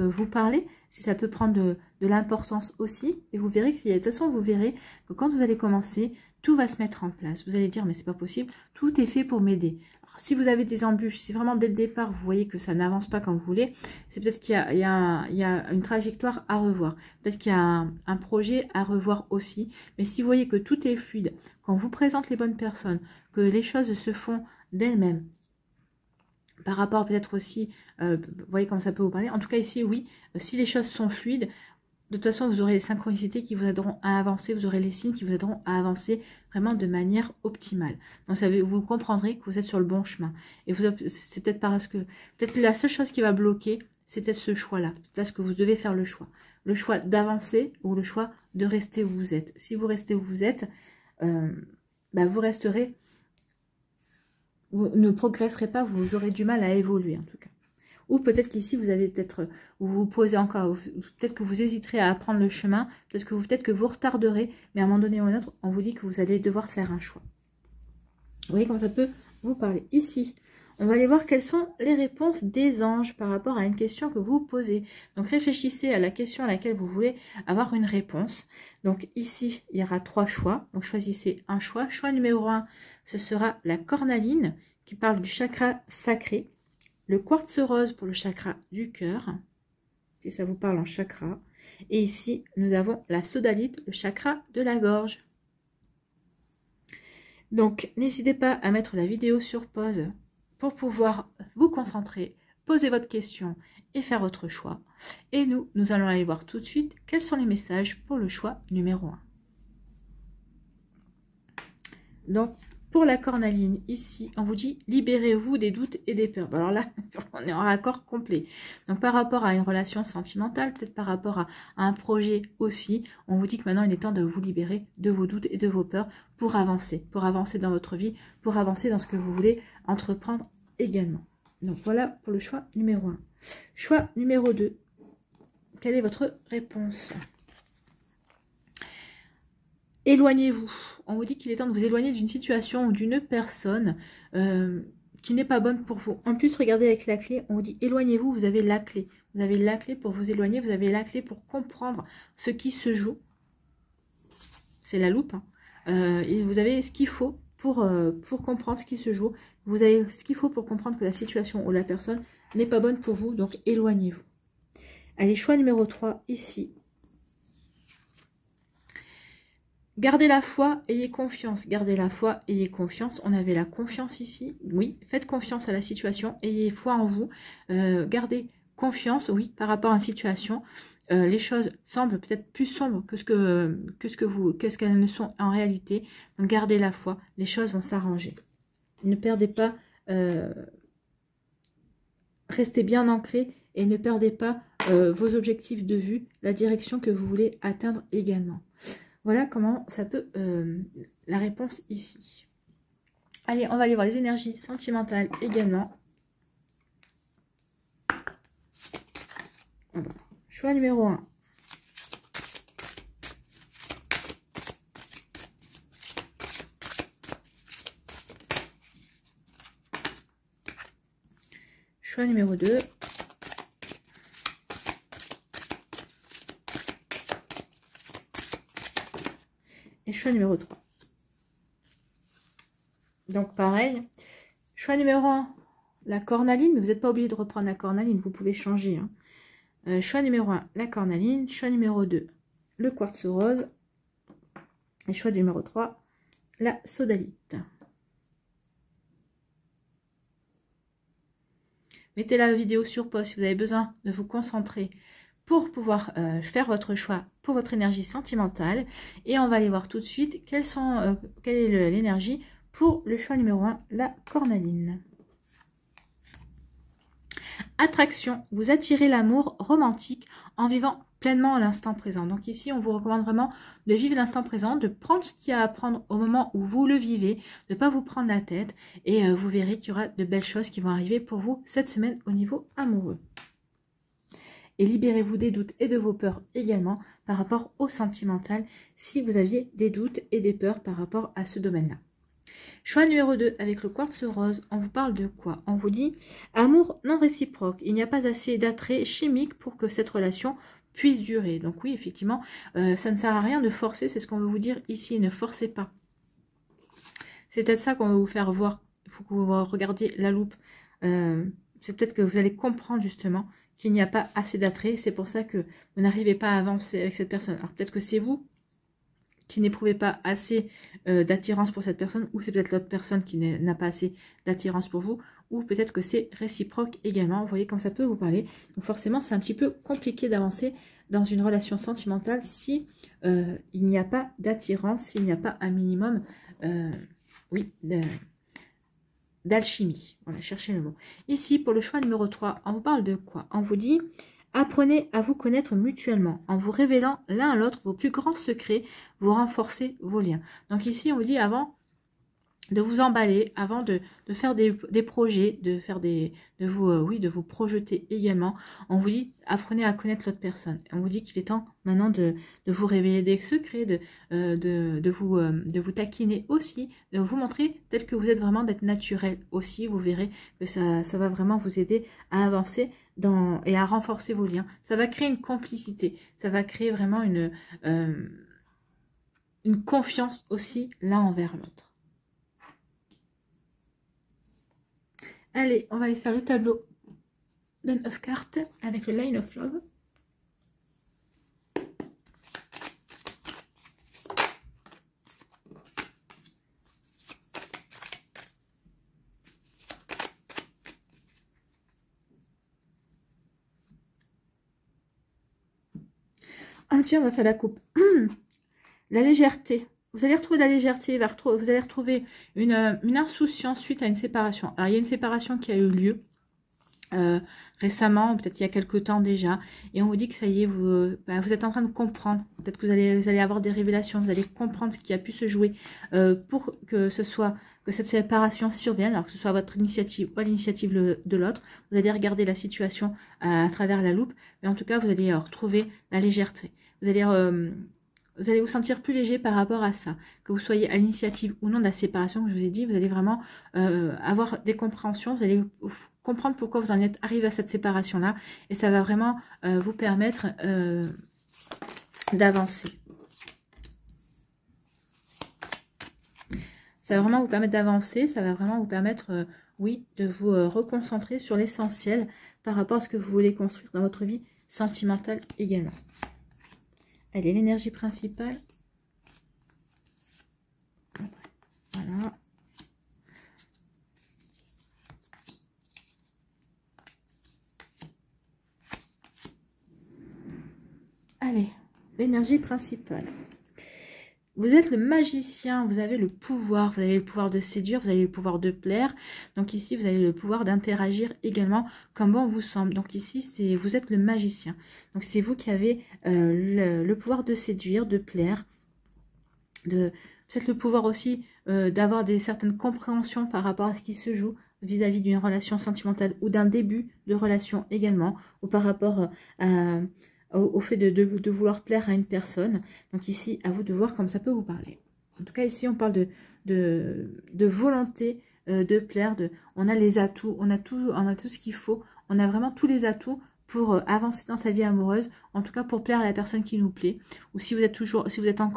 vous parler, si ça peut prendre de l'importance aussi. Et vous verrez que, de toute façon, vous verrez que quand vous allez commencer, tout va se mettre en place. Vous allez dire, mais c'est pas possible, tout est fait pour m'aider. Si vous avez des embûches, si vraiment dès le départ, vous voyez que ça n'avance pas comme vous voulez, c'est peut-être qu'il y a une trajectoire à revoir. Peut-être qu'il y a un projet à revoir aussi. Mais si vous voyez que tout est fluide, quand on vous présente les bonnes personnes, que les choses se font d'elles-mêmes, par rapport peut-être aussi, vous voyez comment ça peut vous parler. En tout cas ici, oui, si les choses sont fluides, de toute façon, vous aurez les synchronicités qui vous aideront à avancer, vous aurez les signes qui vous aideront à avancer vraiment de manière optimale. Donc, vous comprendrez que vous êtes sur le bon chemin. Et c'est peut-être parce que, peut-être la seule chose qui va bloquer, c'est peut-être ce choix-là. Parce que vous devez faire le choix. Le choix d'avancer ou le choix de rester où vous êtes. Si vous restez où vous êtes, vous resterez, vous ne progresserez pas, vous aurez du mal à évoluer en tout cas. Ou peut-être qu'ici, vous avez vous vous posez encore, peut-être que vous hésiterez à apprendre le chemin, peut-être que vous retarderez, mais à un moment donné ou à un autre, on vous dit que vous allez devoir faire un choix. Vous voyez comment ça peut vous parler. Ici, on va aller voir quelles sont les réponses des anges par rapport à une question que vous posez. Donc, réfléchissez à la question à laquelle vous voulez avoir une réponse. Donc, ici, il y aura 3 choix. Donc, choisissez un choix. Choix numéro 1, ce sera la cornaline qui parle du chakra sacré. Le quartz rose pour le chakra du cœur, si ça vous parle en chakra. Et ici, nous avons la sodalite, le chakra de la gorge. Donc, n'hésitez pas à mettre la vidéo sur pause pour pouvoir vous concentrer, poser votre question et faire votre choix. Et nous allons aller voir tout de suite quels sont les messages pour le choix numéro 1. Donc, pour la cornaline, ici, on vous dit « Libérez-vous des doutes et des peurs ». Alors là, on est en raccord complet. Donc, par rapport à une relation sentimentale, peut-être par rapport à un projet aussi, on vous dit que maintenant, il est temps de vous libérer de vos doutes et de vos peurs pour avancer dans votre vie, pour avancer dans ce que vous voulez entreprendre également. Donc, voilà pour le choix numéro 1. Choix numéro 2. quelle est votre réponse? Éloignez-vous. On vous dit qu'il est temps de vous éloigner d'une situation ou d'une personne qui n'est pas bonne pour vous. En plus, regardez avec la clé, on vous dit éloignez-vous, vous avez la clé. Vous avez la clé pour vous éloigner, vous avez la clé pour comprendre ce qui se joue. C'est la loupe. Hein. Et vous avez ce qu'il faut pour comprendre ce qui se joue. Vous avez ce qu'il faut pour comprendre que la situation ou la personne n'est pas bonne pour vous, donc éloignez-vous. Allez, choix numéro 3, ici. Gardez la foi, ayez confiance. Gardez la foi, ayez confiance. On avait la confiance ici. Oui, faites confiance à la situation. Ayez foi en vous. Gardez confiance, oui, par rapport à une situation. Les choses semblent peut-être plus sombres que ce qu'elles ne sont en réalité. Donc gardez la foi. Les choses vont s'arranger. Ne perdez pas. Restez bien ancrés et ne perdez pas vos objectifs de vue, la direction que vous voulez atteindre également. Voilà comment ça peut, la réponse ici. Allez, on va aller voir les énergies sentimentales également. Alors, choix numéro 1. Choix numéro 2. Et choix numéro 3. Donc pareil, choix numéro 1, la cornaline, mais vous n'êtes pas obligé de reprendre la cornaline, vous pouvez changer. Hein. Choix numéro 1, la cornaline. Choix numéro 2, le quartz rose. Et choix numéro 3, la sodalite. Mettez la vidéo sur pause si vous avez besoin de vous concentrer pour pouvoir faire votre choix pour votre énergie sentimentale. Et on va aller voir tout de suite quelle est l'énergie pour le choix numéro 1, la cornaline. Attraction, vous attirez l'amour romantique en vivant pleinement à l'instant présent. Donc ici, on vous recommande vraiment de vivre l'instant présent, de prendre ce qu'il y a à prendre au moment où vous le vivez, de ne pas vous prendre la tête. Et vous verrez qu'il y aura de belles choses qui vont arriver pour vous cette semaine au niveau amoureux. Et libérez-vous des doutes et de vos peurs également par rapport au sentimental si vous aviez des doutes et des peurs par rapport à ce domaine-là. Choix numéro 2, avec le quartz rose, on vous parle de quoi? On vous dit amour non réciproque. Il n'y a pas assez d'attrait chimique pour que cette relation puisse durer. Donc oui, effectivement, ça ne sert à rien de forcer, c'est ce qu'on veut vous dire ici, ne forcez pas. C'est peut-être ça qu'on veut vous faire voir. Il faut que vous regardiez la loupe. C'est peut-être que vous allez comprendre justement qu'il n'y a pas assez d'attrait. C'est pour ça que vous n'arrivez pas à avancer avec cette personne. Alors peut-être que c'est vous qui n'éprouvez pas assez d'attirance pour cette personne, ou c'est peut-être l'autre personne qui n'a pas assez d'attirance pour vous, ou peut-être que c'est réciproque également. Vous voyez comme ça peut vous parler. Donc forcément, c'est un petit peu compliqué d'avancer dans une relation sentimentale si il n'y a pas d'attirance, s'il n'y a pas un minimum, oui, d'alchimie. Voilà, cherchez le mot. Ici, pour le choix numéro 3, on vous parle de quoi? On vous dit, apprenez à vous connaître mutuellement. En vous révélant l'un à l'autre vos plus grands secrets, vous renforcez vos liens. Donc ici, on vous dit, avant de vous emballer, avant de faire des projets, de vous projeter également, on vous dit, apprenez à connaître l'autre personne. On vous dit qu'il est temps maintenant de vous révéler des secrets, de vous taquiner aussi, de vous montrer tel que vous êtes vraiment, d'être naturel aussi. Vous verrez que ça va vraiment vous aider à avancer et à renforcer vos liens. Ça va créer une complicité, ça va créer vraiment une confiance aussi l'un envers l'autre. Allez, on va aller faire le tableau d'un 9 cartes avec le Line of Love. Ah tiens, on va faire la coupe. La légèreté. Vous allez retrouver de la légèreté, vous allez retrouver une insouciance suite à une séparation. Alors, il y a une séparation qui a eu lieu. récemment, peut-être il y a quelque temps déjà, et on vous dit que ça y est, vous êtes en train de comprendre, peut-être que vous allez avoir des révélations, vous allez comprendre ce qui a pu se jouer pour que cette séparation survienne, alors que ce soit votre initiative ou l'initiative de l'autre. Vous allez regarder la situation à travers la loupe, mais en tout cas vous allez retrouver la légèreté, vous allez vous sentir plus léger par rapport à ça, que vous soyez à l'initiative ou non de la séparation, que je vous ai dit, vous allez vraiment avoir des compréhensions, vous allez comprendre pourquoi vous en êtes arrivé à cette séparation-là, et ça va vraiment vous permettre d'avancer. Ça va vraiment vous permettre d'avancer, ça va vraiment vous permettre, oui, de vous reconcentrer sur l'essentiel par rapport à ce que vous voulez construire dans votre vie sentimentale également. Allez, l'énergie principale. Voilà. Allez, l'énergie principale. Vous êtes le magicien, vous avez le pouvoir de séduire, vous avez le pouvoir de plaire. Donc ici, vous avez le pouvoir d'interagir également comme bon vous semble. Donc ici, vous êtes le magicien. Donc c'est vous qui avez le pouvoir de séduire, de plaire, peut-être le pouvoir aussi d'avoir certaines compréhensions par rapport à ce qui se joue vis-à-vis d'une relation sentimentale ou d'un début de relation également, ou par rapport au fait de vouloir plaire à une personne. Donc ici, à vous de voir comme ça peut vous parler. En tout cas, ici, on parle de volonté de plaire. On a les atouts, on a tout ce qu'il faut. On a vraiment tous les atouts pour avancer dans sa vie amoureuse, en tout cas pour plaire à la personne qui nous plaît. Ou si vous êtes en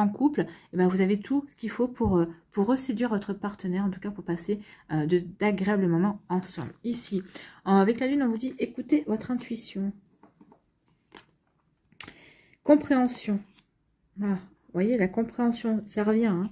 couple, et ben vous avez tout ce qu'il faut pour reséduire votre partenaire, en tout cas pour passer d'agréables moments ensemble. Ici, avec la lune, on vous dit écoutez votre intuition. Compréhension. Ah, vous voyez, la compréhension, ça revient. Hein.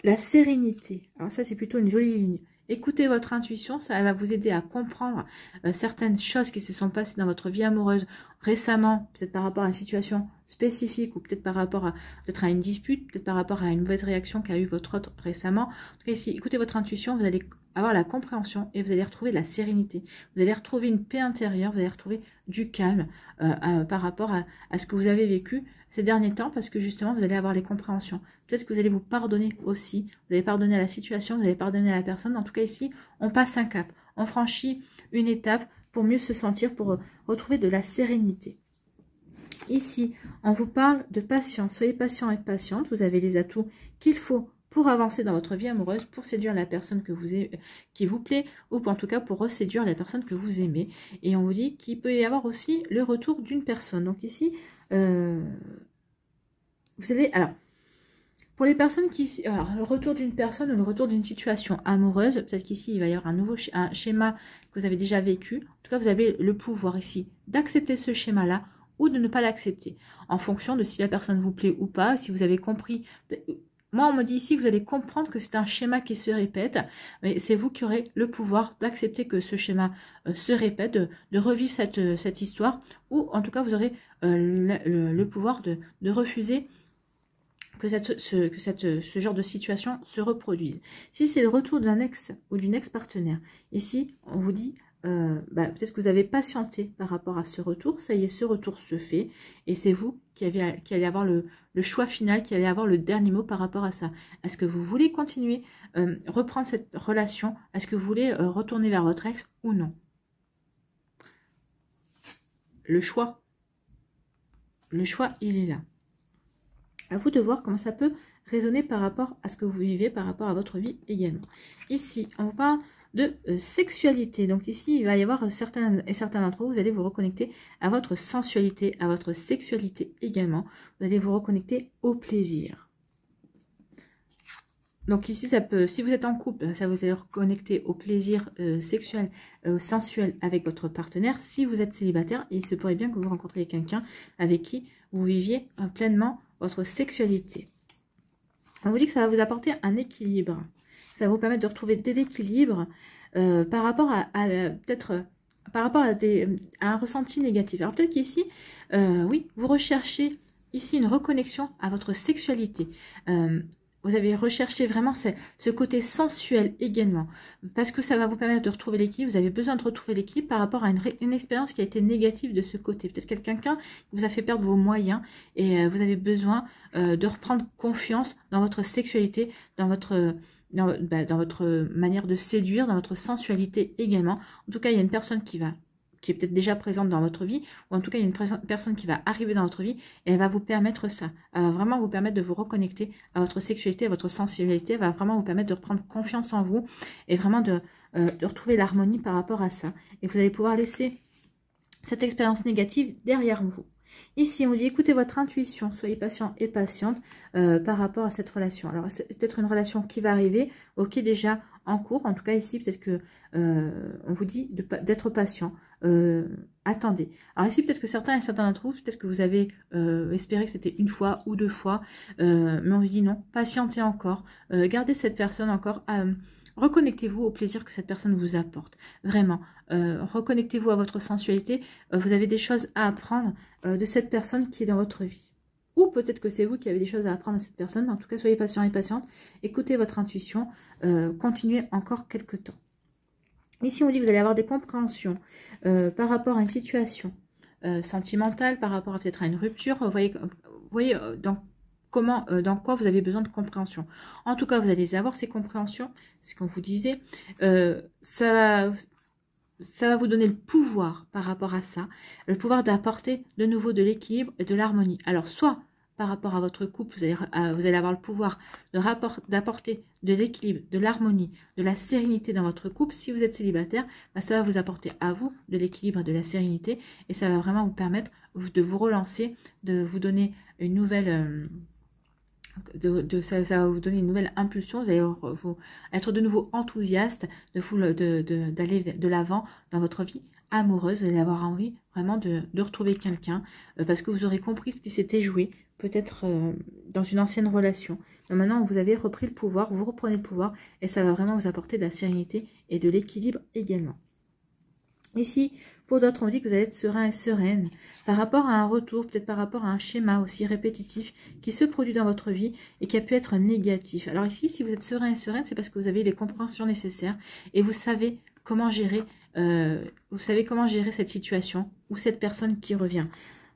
La sérénité. Alors ça, c'est plutôt une jolie ligne. Écoutez votre intuition, ça va vous aider à comprendre certaines choses qui se sont passées dans votre vie amoureuse récemment, peut-être par rapport à une situation spécifique ou peut-être par rapport à une dispute, peut-être par rapport à une mauvaise réaction qu'a eu votre autre récemment. En tout cas, ici, écoutez votre intuition, vous allez avoir la compréhension et vous allez retrouver de la sérénité. Vous allez retrouver une paix intérieure, vous allez retrouver du calme par rapport à ce que vous avez vécu ces derniers temps, parce que justement, vous allez avoir les compréhensions. Peut-être que vous allez vous pardonner aussi, vous allez pardonner à la situation, vous allez pardonner à la personne. En tout cas, ici, on passe un cap, on franchit une étape pour mieux se sentir, pour retrouver de la sérénité. Ici, on vous parle de patience. Soyez patient et patiente, vous avez les atouts qu'il faut pour avancer dans votre vie amoureuse, pour séduire la personne qui vous plaît, ou en tout cas pour reséduire la personne que vous aimez. Et on vous dit qu'il peut y avoir aussi le retour d'une personne. Donc ici, vous allez... Alors, pour les personnes le retour d'une personne ou le retour d'une situation amoureuse, peut-être qu'ici, il va y avoir un schéma que vous avez déjà vécu. En tout cas, vous avez le pouvoir ici d'accepter ce schéma-là ou de ne pas l'accepter, en fonction de si la personne vous plaît ou pas, si vous avez compris... Moi, on me dit ici que vous allez comprendre que c'est un schéma qui se répète, mais c'est vous qui aurez le pouvoir d'accepter que ce schéma se répète, de revivre cette histoire, ou en tout cas, vous aurez le pouvoir de refuser que ce genre de situation se reproduise. Si c'est le retour d'un ex ou d'une ex-partenaire, ici, on vous dit... peut-être que vous avez patienté par rapport à ce retour, ça y est, ce retour se fait, et c'est vous qui allez avoir le choix final, qui allez avoir le dernier mot par rapport à ça. Est-ce que vous voulez continuer, reprendre cette relation? Est-ce que vous voulez retourner vers votre ex ou non? Le choix, il est là. À vous de voir comment ça peut résonner par rapport à ce que vous vivez, par rapport à votre vie également. Ici, on vous parle de sexualité. Donc ici, il va y avoir certains d'entre vous, vous allez vous reconnecter à votre sensualité, à votre sexualité également. Vous allez vous reconnecter au plaisir. Donc ici, ça peut, si vous êtes en couple, ça vous allez reconnecter au plaisir sexuel, sensuel avec votre partenaire. Si vous êtes célibataire, il se pourrait bien que vous rencontriez quelqu'un avec qui vous viviez pleinement votre sexualité. On vous dit que ça va vous apporter un équilibre. Ça va vous permettre de retrouver de l'équilibre par rapport à un ressenti négatif. Alors peut-être qu'ici, oui, vous recherchez ici une reconnexion à votre sexualité. vous avez recherché vraiment ce côté sensuel également, parce que ça va vous permettre de retrouver l'équilibre. Vous avez besoin de retrouver l'équilibre par rapport à une expérience qui a été négative de ce côté. Peut-être quelqu'un vous a fait perdre vos moyens et vous avez besoin de reprendre confiance dans votre sexualité, dans votre manière de séduire, dans votre sensualité également. En tout cas, il y a une personne qui est peut-être déjà présente dans votre vie, ou en tout cas, il y a une personne qui va arriver dans votre vie, et elle va vous permettre ça. Elle va vraiment vous permettre de vous reconnecter à votre sexualité, à votre sensibilité. Elle va vraiment vous permettre de reprendre confiance en vous, et vraiment de retrouver l'harmonie par rapport à ça. Et vous allez pouvoir laisser cette expérience négative derrière vous. Ici, on dit écoutez votre intuition, soyez patient et patiente par rapport à cette relation. Alors, c'est peut-être une relation qui va arriver, ou qui est déjà en cours. En tout cas, ici, peut-être que on vous dit d'être patient. Attendez. Alors ici, peut-être que certains d'entre vous, peut-être que vous avez espéré que c'était une fois ou deux fois, mais on vous dit non, patientez encore, gardez cette personne encore. Reconnectez-vous au plaisir que cette personne vous apporte. Vraiment, reconnectez-vous à votre sensualité. Vous avez des choses à apprendre de cette personne qui est dans votre vie. Ou peut-être que c'est vous qui avez des choses à apprendre à cette personne. Mais en tout cas, soyez patient et patiente. Écoutez votre intuition. Continuez encore quelques temps. Ici, on dit que vous allez avoir des compréhensions par rapport à une situation sentimentale, par rapport à peut-être à une rupture. Vous voyez dans quoi vous avez besoin de compréhension. En tout cas, vous allez avoir ces compréhensions, c'est comme vous disiez, ça va vous donner le pouvoir par rapport à ça, le pouvoir d'apporter de nouveau de l'équilibre et de l'harmonie. Alors, soit par rapport à votre couple, vous allez avoir le pouvoir d'apporter de l'équilibre, de l'harmonie, de la sérénité dans votre couple. Si vous êtes célibataire, ça va vous apporter à vous de l'équilibre et de la sérénité, et ça va vraiment vous permettre de vous relancer, de vous donner une nouvelle... ça va vous donner une nouvelle impulsion, vous allez vous être de nouveau enthousiaste, d'aller de l'avant dans votre vie amoureuse. Vous allez avoir envie vraiment de retrouver quelqu'un parce que vous aurez compris ce qui s'était joué peut-être dans une ancienne relation. Mais maintenant, vous avez repris le pouvoir, vous reprenez le pouvoir et ça va vraiment vous apporter de la sérénité et de l'équilibre également. Ici, pour d'autres, on dit que vous allez être serein et sereine par rapport à un retour, peut-être par rapport à un schéma aussi répétitif qui se produit dans votre vie et qui a pu être négatif. Alors ici, si vous êtes serein et sereine, c'est parce que vous avez les compréhensions nécessaires et vous savez comment gérer, cette situation ou cette personne qui revient.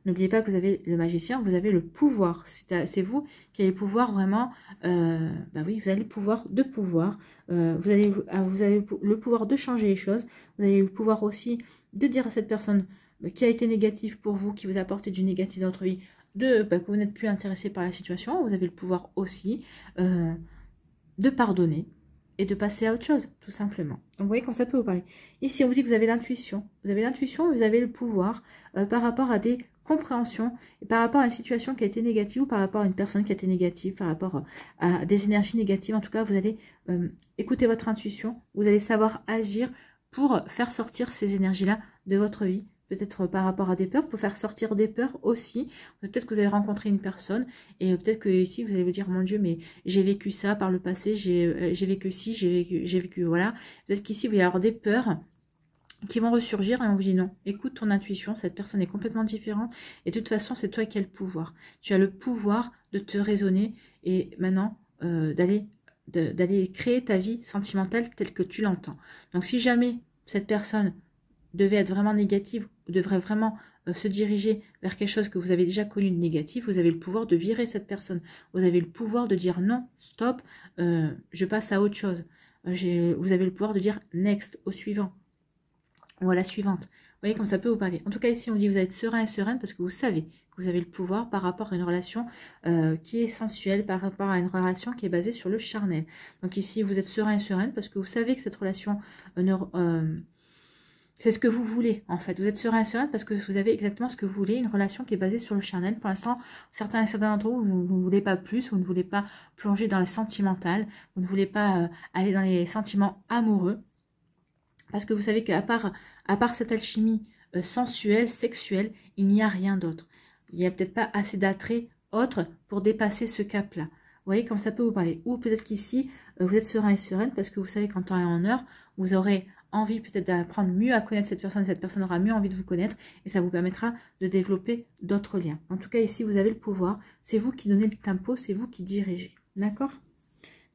N'oubliez pas que vous avez le magicien, vous avez le pouvoir. C'est vous qui avez le pouvoir vraiment, oui, vous avez le pouvoir de pouvoir. Vous avez le pouvoir de changer les choses. Vous avez le pouvoir aussi de dire à cette personne qui a été négative pour vous, qui vous a apporté du négatif dans votre vie, que vous n'êtes plus intéressé par la situation. Vous avez le pouvoir aussi de pardonner et de passer à autre chose, tout simplement. Donc, vous voyez comment ça peut vous parler. Ici, on vous dit que vous avez l'intuition. Vous avez l'intuition, vous avez le pouvoir par rapport à des compréhensions, et par rapport à une situation qui a été négative ou par rapport à une personne qui a été négative, par rapport à des énergies négatives. En tout cas, vous allez écouter votre intuition, vous allez savoir agir pour faire sortir ces énergies-là de votre vie. Peut-être par rapport à des peurs, pour faire sortir des peurs aussi. Peut-être que vous allez rencontrer une personne et peut-être que ici vous allez vous dire mon Dieu, mais j'ai vécu ça par le passé, j'ai vécu ci, j'ai vécu voilà. Peut-être qu'ici vous allez avoir des peurs qui vont ressurgir et on vous dit non, écoute ton intuition, cette personne est complètement différente et de toute façon c'est toi qui as le pouvoir. Tu as le pouvoir de te raisonner et maintenant d'aller créer ta vie sentimentale telle que tu l'entends. Donc si jamais cette personne devait être vraiment négative, devrait vraiment se diriger vers quelque chose que vous avez déjà connu de négatif, vous avez le pouvoir de virer cette personne. Vous avez le pouvoir de dire non, stop, je passe à autre chose. Vous avez le pouvoir de dire next, au suivant. Ou à la suivante. Vous voyez comme ça peut vous parler. En tout cas, ici, on dit que vous êtes serein et sereine parce que vous savez que vous avez le pouvoir par rapport à une relation qui est sensuelle, par rapport à une relation qui est basée sur le charnel. Donc ici, vous êtes serein et sereine parce que vous savez que cette relation, c'est ce que vous voulez, en fait. Vous êtes serein et sereine parce que vous avez exactement ce que vous voulez, une relation qui est basée sur le charnel. Pour l'instant, certains d'entre vous, vous ne voulez pas plus, vous ne voulez pas plonger dans le sentimental, vous ne voulez pas aller dans les sentiments amoureux. Parce que vous savez qu'à part cette alchimie sensuelle, sexuelle, il n'y a rien d'autre. Il n'y a peut-être pas assez d'attrait autre pour dépasser ce cap-là. Vous voyez comme ça peut vous parler. Ou peut-être qu'ici, vous êtes serein et sereine parce que vous savez qu'en temps et en heure, vous aurez envie peut-être d'apprendre mieux à connaître cette personne et cette personne aura mieux envie de vous connaître et ça vous permettra de développer d'autres liens. En tout cas, ici, vous avez le pouvoir. C'est vous qui donnez le tempo, c'est vous qui dirigez. D'accord ?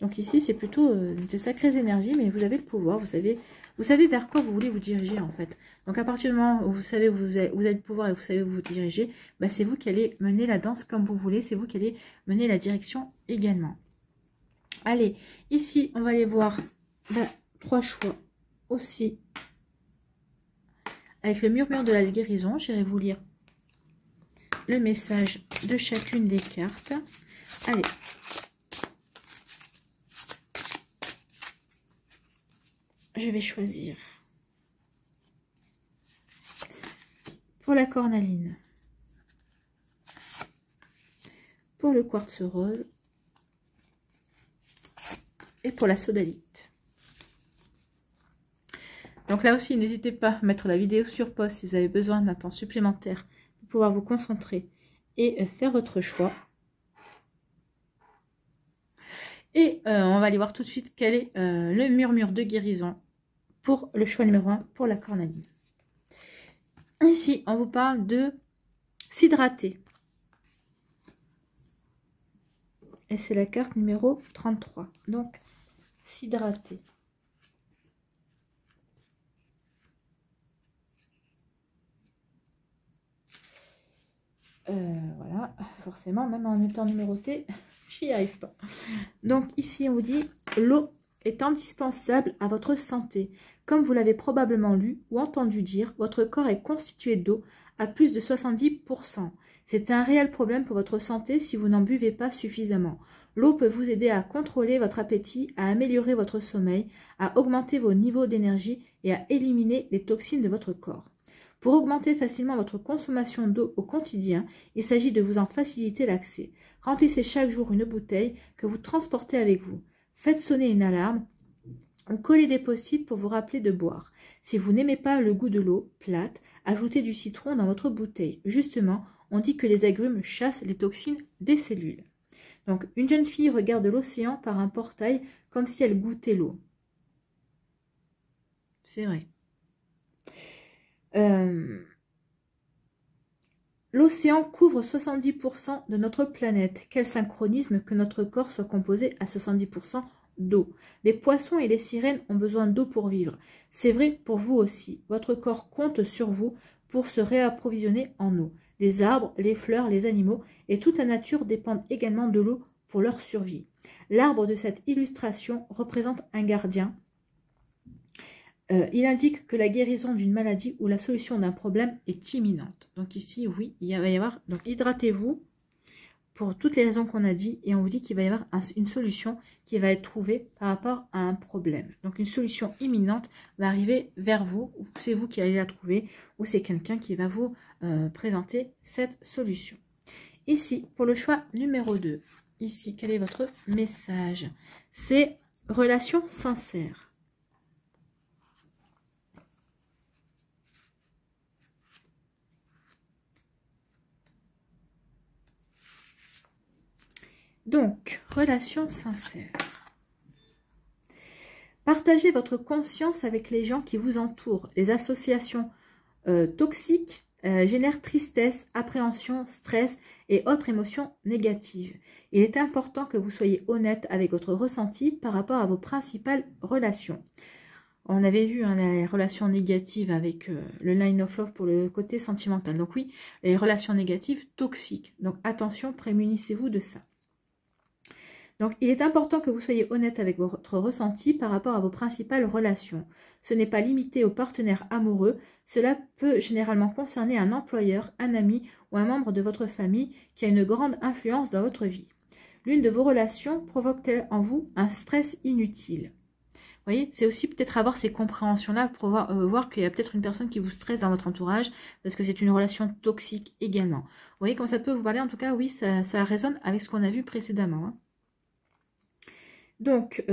Donc ici, c'est plutôt de sacrées énergies, mais vous avez le pouvoir, vous savez vers quoi vous voulez vous diriger en fait. Donc à partir du moment où vous savez vous avez le pouvoir et vous savez où vous diriger, bah, c'est vous qui allez mener la danse comme vous voulez, c'est vous qui allez mener la direction également. Allez, ici, on va aller voir 3 choix aussi. Avec le murmure de la guérison, j'irai vous lire le message de chacune des cartes. Allez. Je vais choisir pour la cornaline, pour le quartz rose et pour la sodalite. Donc là aussi, n'hésitez pas à mettre la vidéo sur pause si vous avez besoin d'un temps supplémentaire pour pouvoir vous concentrer et faire votre choix. Et on va aller voir tout de suite quel est le murmure de guérison pour le choix numéro 1 pour la cornaline. Ici, on vous parle de s'hydrater. Et c'est la carte numéro 33. Donc, s'hydrater. Voilà, forcément, même en étant numéroté, j'y arrive pas. Donc ici, on vous dit, l'eau est indispensable à votre santé. Comme vous l'avez probablement lu ou entendu dire, votre corps est constitué d'eau à plus de 70%. C'est un réel problème pour votre santé si vous n'en buvez pas suffisamment. L'eau peut vous aider à contrôler votre appétit, à améliorer votre sommeil, à augmenter vos niveaux d'énergie et à éliminer les toxines de votre corps. Pour augmenter facilement votre consommation d'eau au quotidien, il s'agit de vous en faciliter l'accès. Remplissez chaque jour une bouteille que vous transportez avec vous. Faites sonner une alarme ou collez des post-it pour vous rappeler de boire. Si vous n'aimez pas le goût de l'eau plate, ajoutez du citron dans votre bouteille. Justement, on dit que les agrumes chassent les toxines des cellules. Donc, une jeune fille regarde l'océan par un portail comme si elle goûtait l'eau. C'est vrai. L'océan couvre 70% de notre planète. Quel synchronisme que notre corps soit composé à 70% d'eau. Les poissons et les sirènes ont besoin d'eau pour vivre. C'est vrai pour vous aussi. Votre corps compte sur vous pour se réapprovisionner en eau. Les arbres, les fleurs, les animaux et toute la nature dépendent également de l'eau pour leur survie. L'arbre de cette illustration représente un gardien. Il indique que la guérison d'une maladie ou la solution d'un problème est imminente. Donc ici, oui, il va y avoir... Donc hydratez-vous pour toutes les raisons qu'on a dit. Et on vous dit qu'il va y avoir une solution qui va être trouvée par rapport à un problème. Donc une solution imminente va arriver vers vous. Ou c'est vous qui allez la trouver. Ou c'est quelqu'un qui va vous présenter cette solution. Ici, pour le choix numéro 2. Ici, quel est votre message? C'est relation sincère. Donc, relation sincère. Partagez votre conscience avec les gens qui vous entourent. Les associations toxiques génèrent tristesse, appréhension, stress et autres émotions négatives. Il est important que vous soyez honnête avec votre ressenti par rapport à vos principales relations. On avait vu les relations négatives avec le line of love pour le côté sentimental. Donc oui, les relations négatives toxiques. Donc attention, prémunissez-vous de ça. Donc, il est important que vous soyez honnête avec votre ressenti par rapport à vos principales relations. Ce n'est pas limité aux partenaires amoureux. Cela peut généralement concerner un employeur, un ami ou un membre de votre famille qui a une grande influence dans votre vie. L'une de vos relations provoque-t-elle en vous un stress inutile? Vous voyez, c'est aussi peut-être avoir ces compréhensions-là pour voir qu'il y a peut-être une personne qui vous stresse dans votre entourage parce que c'est une relation toxique également. Vous voyez comment ça peut vous parler? En tout cas, oui, ça résonne avec ce qu'on a vu précédemment, hein. Donc,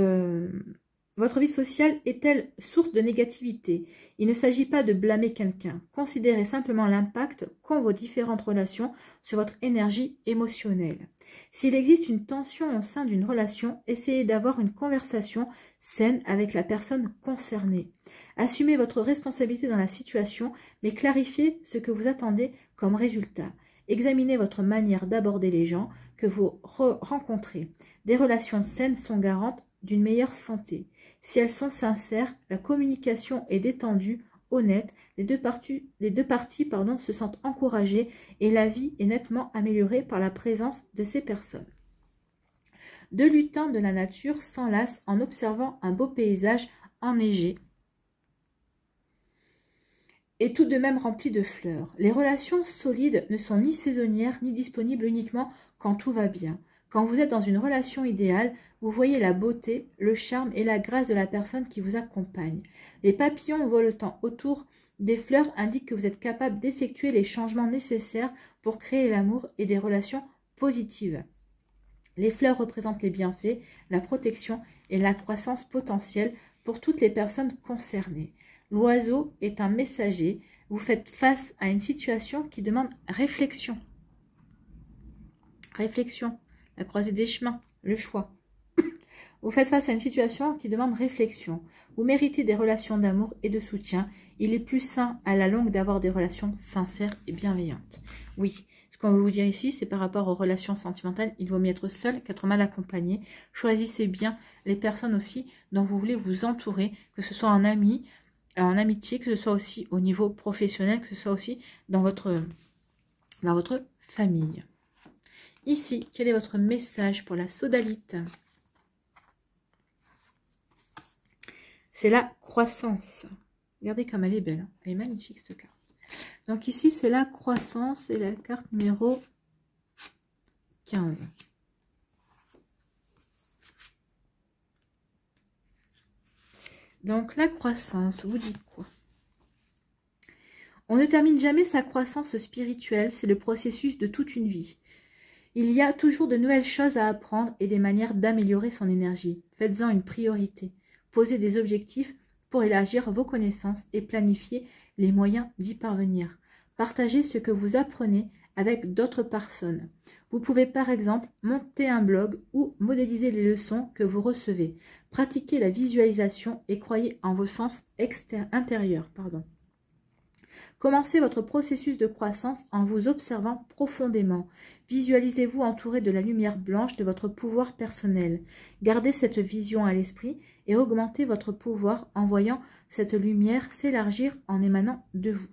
votre vie sociale est-elle source de négativité? Il ne s'agit pas de blâmer quelqu'un. Considérez simplement l'impact qu'ont vos différentes relations sur votre énergie émotionnelle. S'il existe une tension au sein d'une relation, essayez d'avoir une conversation saine avec la personne concernée. Assumez votre responsabilité dans la situation, mais clarifiez ce que vous attendez comme résultat. Examinez votre manière d'aborder les gens que vous rencontrez. Des relations saines sont garantes d'une meilleure santé. Si elles sont sincères, la communication est détendue, honnête, les deux parties se sentent encouragées et la vie est nettement améliorée par la présence de ces personnes. Deux lutins de la nature s'enlacent en observant un beau paysage enneigé et tout de même rempli de fleurs. Les relations solides ne sont ni saisonnières ni disponibles uniquement quand tout va bien. Quand vous êtes dans une relation idéale, vous voyez la beauté, le charme et la grâce de la personne qui vous accompagne. Les papillons voletant autour des fleurs indiquent que vous êtes capable d'effectuer les changements nécessaires pour créer l'amour et des relations positives. Les fleurs représentent les bienfaits, la protection et la croissance potentielle pour toutes les personnes concernées. L'oiseau est un messager. Vous faites face à une situation qui demande réflexion. Réflexion, la croisée des chemins, le choix. Vous faites face à une situation qui demande réflexion. Vous méritez des relations d'amour et de soutien. Il est plus sain à la longue d'avoir des relations sincères et bienveillantes. Oui, ce qu'on veut vous dire ici, c'est par rapport aux relations sentimentales, il vaut mieux être seul qu'être mal accompagné. Choisissez bien les personnes aussi dont vous voulez vous entourer, que ce soit en ami, en amitié, que ce soit aussi au niveau professionnel, que ce soit aussi dans votre famille. Ici, quel est votre message pour la sodalite? C'est la croissance. Regardez comme elle est belle. Elle est magnifique, cette carte. Donc ici, c'est la croissance et la carte numéro 15. Donc la croissance, vous dites quoi? On ne termine jamais sa croissance spirituelle, c'est le processus de toute une vie. Il y a toujours de nouvelles choses à apprendre et des manières d'améliorer son énergie. Faites-en une priorité. Posez des objectifs pour élargir vos connaissances et planifier les moyens d'y parvenir. Partagez ce que vous apprenez avec d'autres personnes. Vous pouvez par exemple monter un blog ou modéliser les leçons que vous recevez. Pratiquez la visualisation et croyez en vos sens intérieurs. Commencez votre processus de croissance en vous observant profondément. Visualisez-vous entouré de la lumière blanche de votre pouvoir personnel. Gardez cette vision à l'esprit et augmentez votre pouvoir en voyant cette lumière s'élargir en émanant de vous.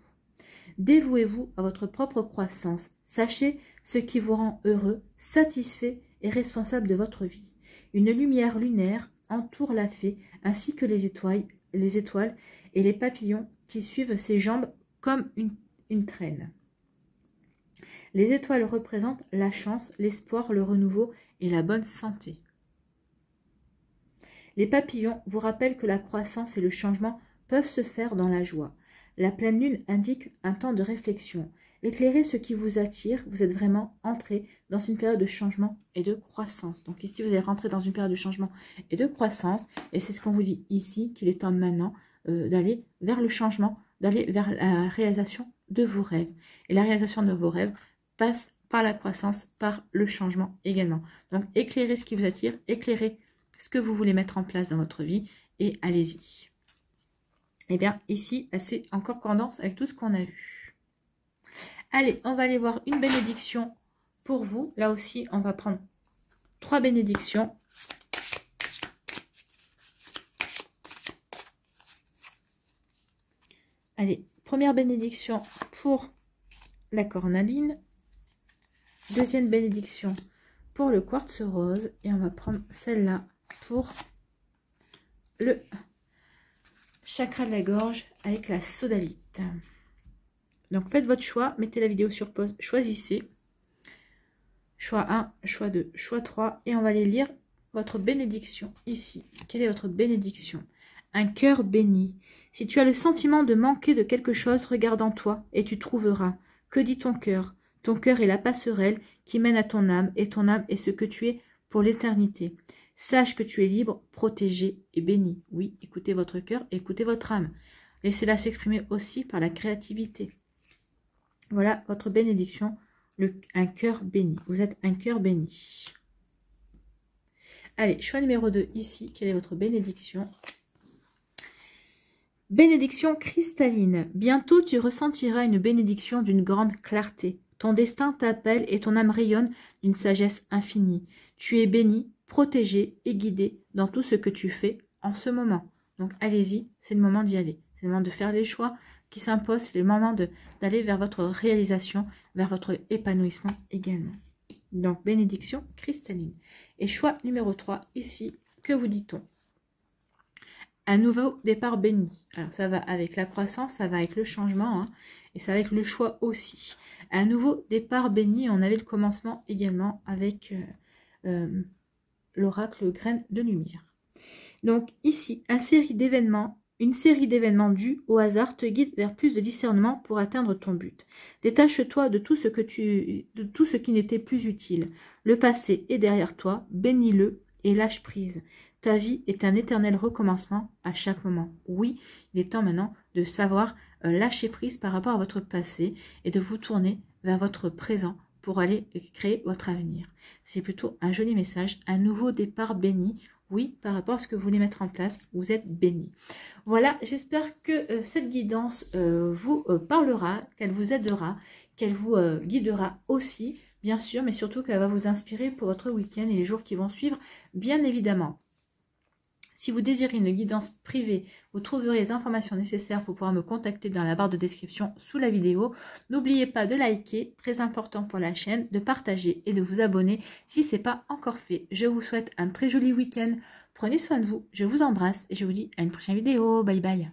Dévouez-vous à votre propre croissance. Sachez ce qui vous rend heureux, satisfait et responsable de votre vie. Une lumière lunaire entoure la fée ainsi que les étoiles et les papillons qui suivent ses jambes comme une traîne. Les étoiles représentent la chance, l'espoir, le renouveau et la bonne santé. Les papillons vous rappellent que la croissance et le changement peuvent se faire dans la joie. La pleine lune indique un temps de réflexion. Éclairez ce qui vous attire, vous êtes vraiment entré dans une période de changement et de croissance. Donc ici, vous allez rentrer dans une période de changement et de croissance. Et c'est ce qu'on vous dit ici, qu'il est temps maintenant d'aller vers le changement, d'aller vers la réalisation de vos rêves. Et la réalisation de vos rêves passe par la croissance, par le changement également. Donc éclairez ce qui vous attire, éclairez ce que vous voulez mettre en place dans votre vie et allez-y. Et bien ici, c'est encore concordance avec tout ce qu'on a vu. Allez, on va aller voir une bénédiction pour vous. Là aussi, on va prendre 3 bénédictions. Allez, première bénédiction pour la cornaline. Deuxième bénédiction pour le quartz rose. Et on va prendre celle-là pour le chakra de la gorge avec la sodalite. Donc faites votre choix, mettez la vidéo sur pause, choisissez. Choix 1, choix 2, choix 3. Et on va aller lire votre bénédiction ici. Quelle est votre bénédiction? Un cœur béni. Si tu as le sentiment de manquer de quelque chose, regarde en toi et tu trouveras. Que dit ton cœur? Ton cœur est la passerelle qui mène à ton âme et ton âme est ce que tu es pour l'éternité. Sache que tu es libre, protégé et béni. Oui, écoutez votre cœur, écoutez votre âme. Laissez-la s'exprimer aussi par la créativité. Voilà votre bénédiction, un cœur béni. Vous êtes un cœur béni. Allez, choix numéro 2 ici. Quelle est votre bénédiction? Bénédiction cristalline. Bientôt, tu ressentiras une bénédiction d'une grande clarté. Ton destin t'appelle et ton âme rayonne d'une sagesse infinie. Tu es béni, protégé et guidé dans tout ce que tu fais en ce moment. Donc allez-y, c'est le moment d'y aller. C'est le moment de faire les choix qui s'imposent. C'est le moment d'aller vers votre réalisation, vers votre épanouissement également. Donc bénédiction cristalline. Et choix numéro 3, ici, que vous dit-on? Un nouveau départ béni. Alors ça va avec la croissance, ça va avec le changement, hein, et ça va avec le choix aussi. Un nouveau départ béni, on avait le commencement également avec l'oracle graine de lumière. Donc ici, une série d'événements dus au hasard te guide vers plus de discernement pour atteindre ton but. Détache-toi de tout ce qui n'était plus utile. Le passé est derrière toi, bénis-le et lâche prise. Ta vie est un éternel recommencement à chaque moment. Oui, il est temps maintenant de savoir lâcher prise par rapport à votre passé et de vous tourner vers votre présent pour aller créer votre avenir. C'est plutôt un joli message, un nouveau départ béni. Oui, par rapport à ce que vous voulez mettre en place, vous êtes béni. Voilà, j'espère que cette guidance vous parlera, qu'elle vous aidera, qu'elle vous guidera aussi, bien sûr, mais surtout qu'elle va vous inspirer pour votre week-end et les jours qui vont suivre, bien évidemment. Si vous désirez une guidance privée, vous trouverez les informations nécessaires pour pouvoir me contacter dans la barre de description sous la vidéo. N'oubliez pas de liker, très important pour la chaîne, de partager et de vous abonner si ce n'est pas encore fait. Je vous souhaite un très joli week-end. Prenez soin de vous, je vous embrasse et je vous dis à une prochaine vidéo. Bye bye.